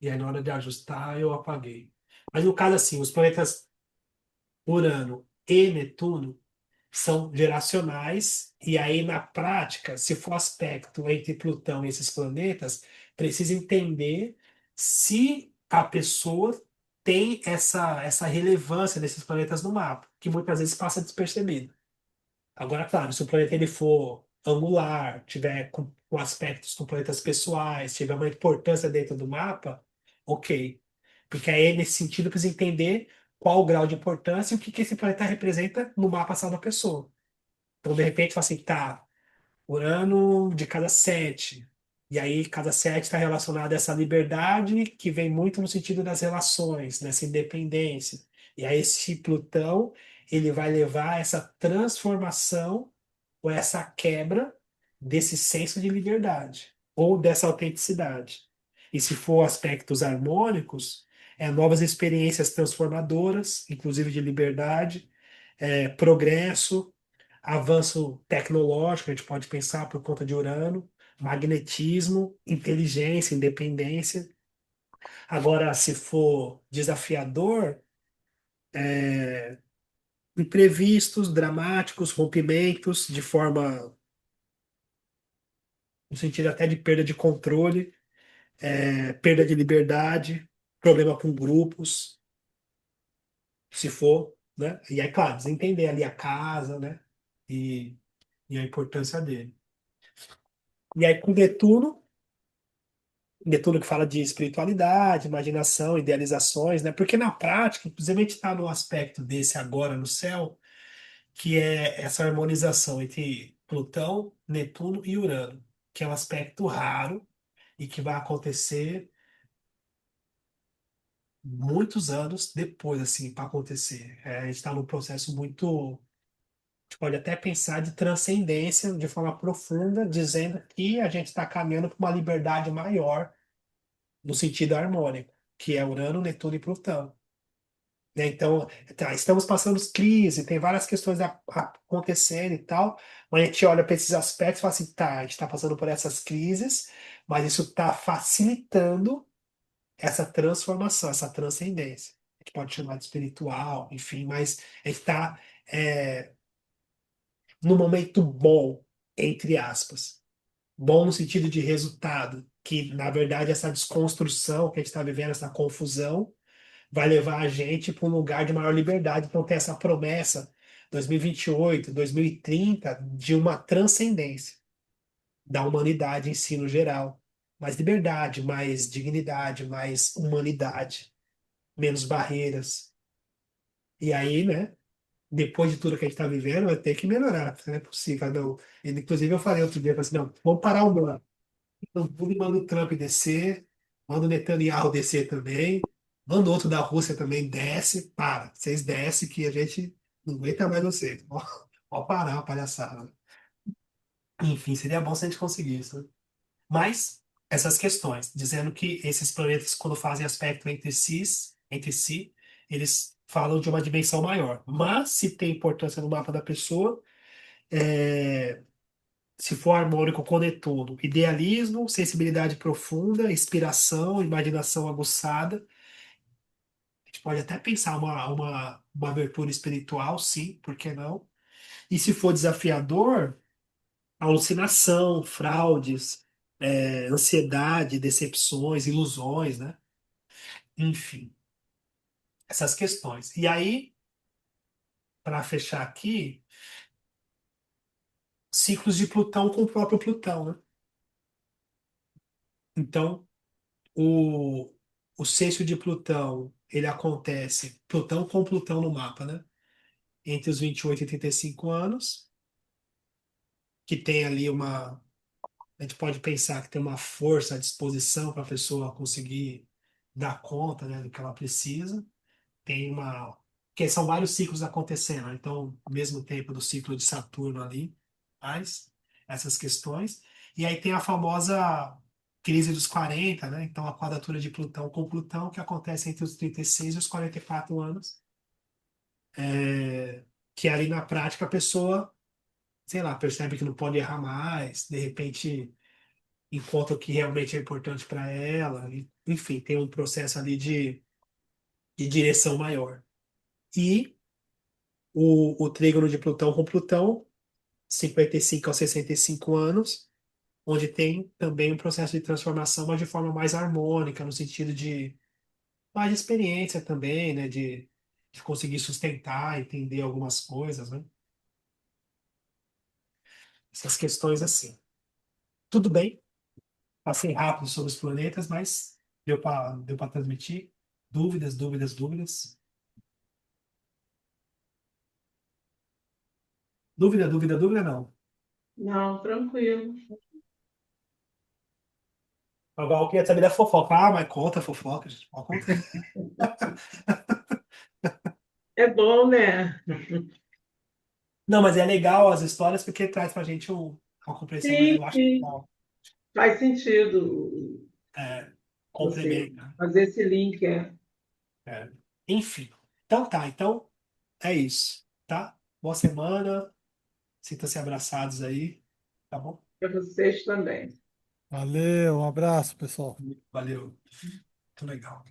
e aí na hora de ajustar eu apaguei. Mas no caso, assim, os planetas Urano e Netuno são geracionais, e aí na prática, se for aspecto entre Plutão e esses planetas, precisa entender se a pessoa tem essa relevância desses planetas no mapa, que muitas vezes passa despercebido. Agora, claro, se o planeta ele for angular, tiver com aspectos com planetas pessoais, tiver uma importância dentro do mapa, ok. Porque aí, nesse sentido, precisa entender qual o grau de importância e o que que esse planeta representa no mapa astral da pessoa. Então, de repente, fala assim, tá, Urano de cada sete. E aí, cada sete está relacionado a essa liberdade que vem muito no sentido das relações, dessa independência. E aí, esse Plutão, ele vai levar a essa transformação ou essa quebra desse senso de liberdade ou dessa autenticidade. E se for aspectos harmônicos, novas experiências transformadoras, inclusive de liberdade, progresso, avanço tecnológico, a gente pode pensar por conta de Urano, magnetismo, inteligência, independência. Agora, se for desafiador, imprevistos, dramáticos, rompimentos, de forma, no sentido até de perda de controle, perda de liberdade, problema com grupos, se for, né? E aí, claro, desentender ali a casa, né? E, e a importância dele. E aí, com Netuno que fala de espiritualidade, imaginação, idealizações, né? Porque na prática, inclusive a gente está no aspecto desse agora no céu, que é essa harmonização entre Plutão, Netuno e Urano, que é um aspecto raro e que vai acontecer muitos anos depois, assim, para acontecer. A gente está num processo muito, a gente pode até pensar de transcendência de forma profunda, dizendo que a gente está caminhando para uma liberdade maior no sentido harmônico, que é Urano, Netuno e Plutão. Né? Então, tá, estamos passando crise, tem várias questões acontecendo e tal, mas a gente olha para esses aspectos e fala assim, tá, a gente está passando por essas crises, mas isso está facilitando essa transformação, essa transcendência. A gente pode chamar de espiritual, enfim, mas a gente está no momento bom, entre aspas. Bom no sentido de resultado, que na verdade essa desconstrução que a gente está vivendo, essa confusão, vai levar a gente para um lugar de maior liberdade. Então tem essa promessa, 2028, 2030, de uma transcendência da humanidade em si no geral. Mais liberdade, mais dignidade, mais humanidade, menos barreiras. E aí, né, depois de tudo que a gente está vivendo, vai ter que melhorar. Não é possível, não. Inclusive, eu falei outro dia, eu falei assim, não, vamos parar o mundo. Então, tudo manda o Trump descer, manda o Netanyahu descer também, manda o outro da Rússia também desce, para, vocês descem que a gente não aguenta mais vocês. Pode parar a palhaçada. Enfim, seria bom se a gente conseguisse, né? Mas essas questões, dizendo que esses planetas, quando fazem aspecto entre si, eles falam de uma dimensão maior. Mas se tem importância no mapa da pessoa, é, se for harmônico com Netuno, idealismo, sensibilidade profunda, inspiração, imaginação aguçada. A gente pode até pensar uma abertura espiritual, sim, por que não? E se for desafiador, alucinação, fraudes, ansiedade, decepções, ilusões, né? Enfim, essas questões. E aí, para fechar aqui, ciclos de Plutão com o próprio Plutão, né? Então, o, o sexto de Plutão, ele acontece, Plutão com Plutão no mapa, né? Entre os 28 e 35 anos, que tem ali a gente pode pensar que tem uma força à disposição para a pessoa conseguir dar conta, né, do que ela precisa. Tem que são vários ciclos acontecendo, né? Então, ao mesmo tempo do ciclo de Saturno ali, faz essas questões. E aí tem a famosa crise dos 40, né? Então, a quadratura de Plutão com Plutão, que acontece entre os 36 e os 44 anos, que ali na prática a pessoa, sei lá, percebe que não pode errar mais, de repente encontra o que realmente é importante para ela, enfim, tem um processo ali de direção maior. E o trígono de Plutão com Plutão, 55 aos 65 anos, onde tem também um processo de transformação, mas de forma mais harmônica, no sentido de mais experiência também, né? De conseguir sustentar, entender algumas coisas, né? essas questões assim. Tudo bem, passei rápido sobre os planetas, mas deu para transmitir. Dúvidas, dúvidas, dúvidas. Dúvida, dúvida, dúvida, não. Não, tranquilo. Agora eu queria saber da fofoca. Ah, mas conta a fofoca, gente. Pode contar. É bom, né? Não, mas é legal as histórias porque traz pra gente uma compreensão melhor. Sim, Eu acho sim. legal. Faz sentido É, você complementa. fazer esse link. É. Enfim. Então tá. Então é isso. Tá? Boa semana. Sintam-se abraçados aí. Tá bom? Para vocês também. Valeu, um abraço, pessoal. Valeu. Muito legal.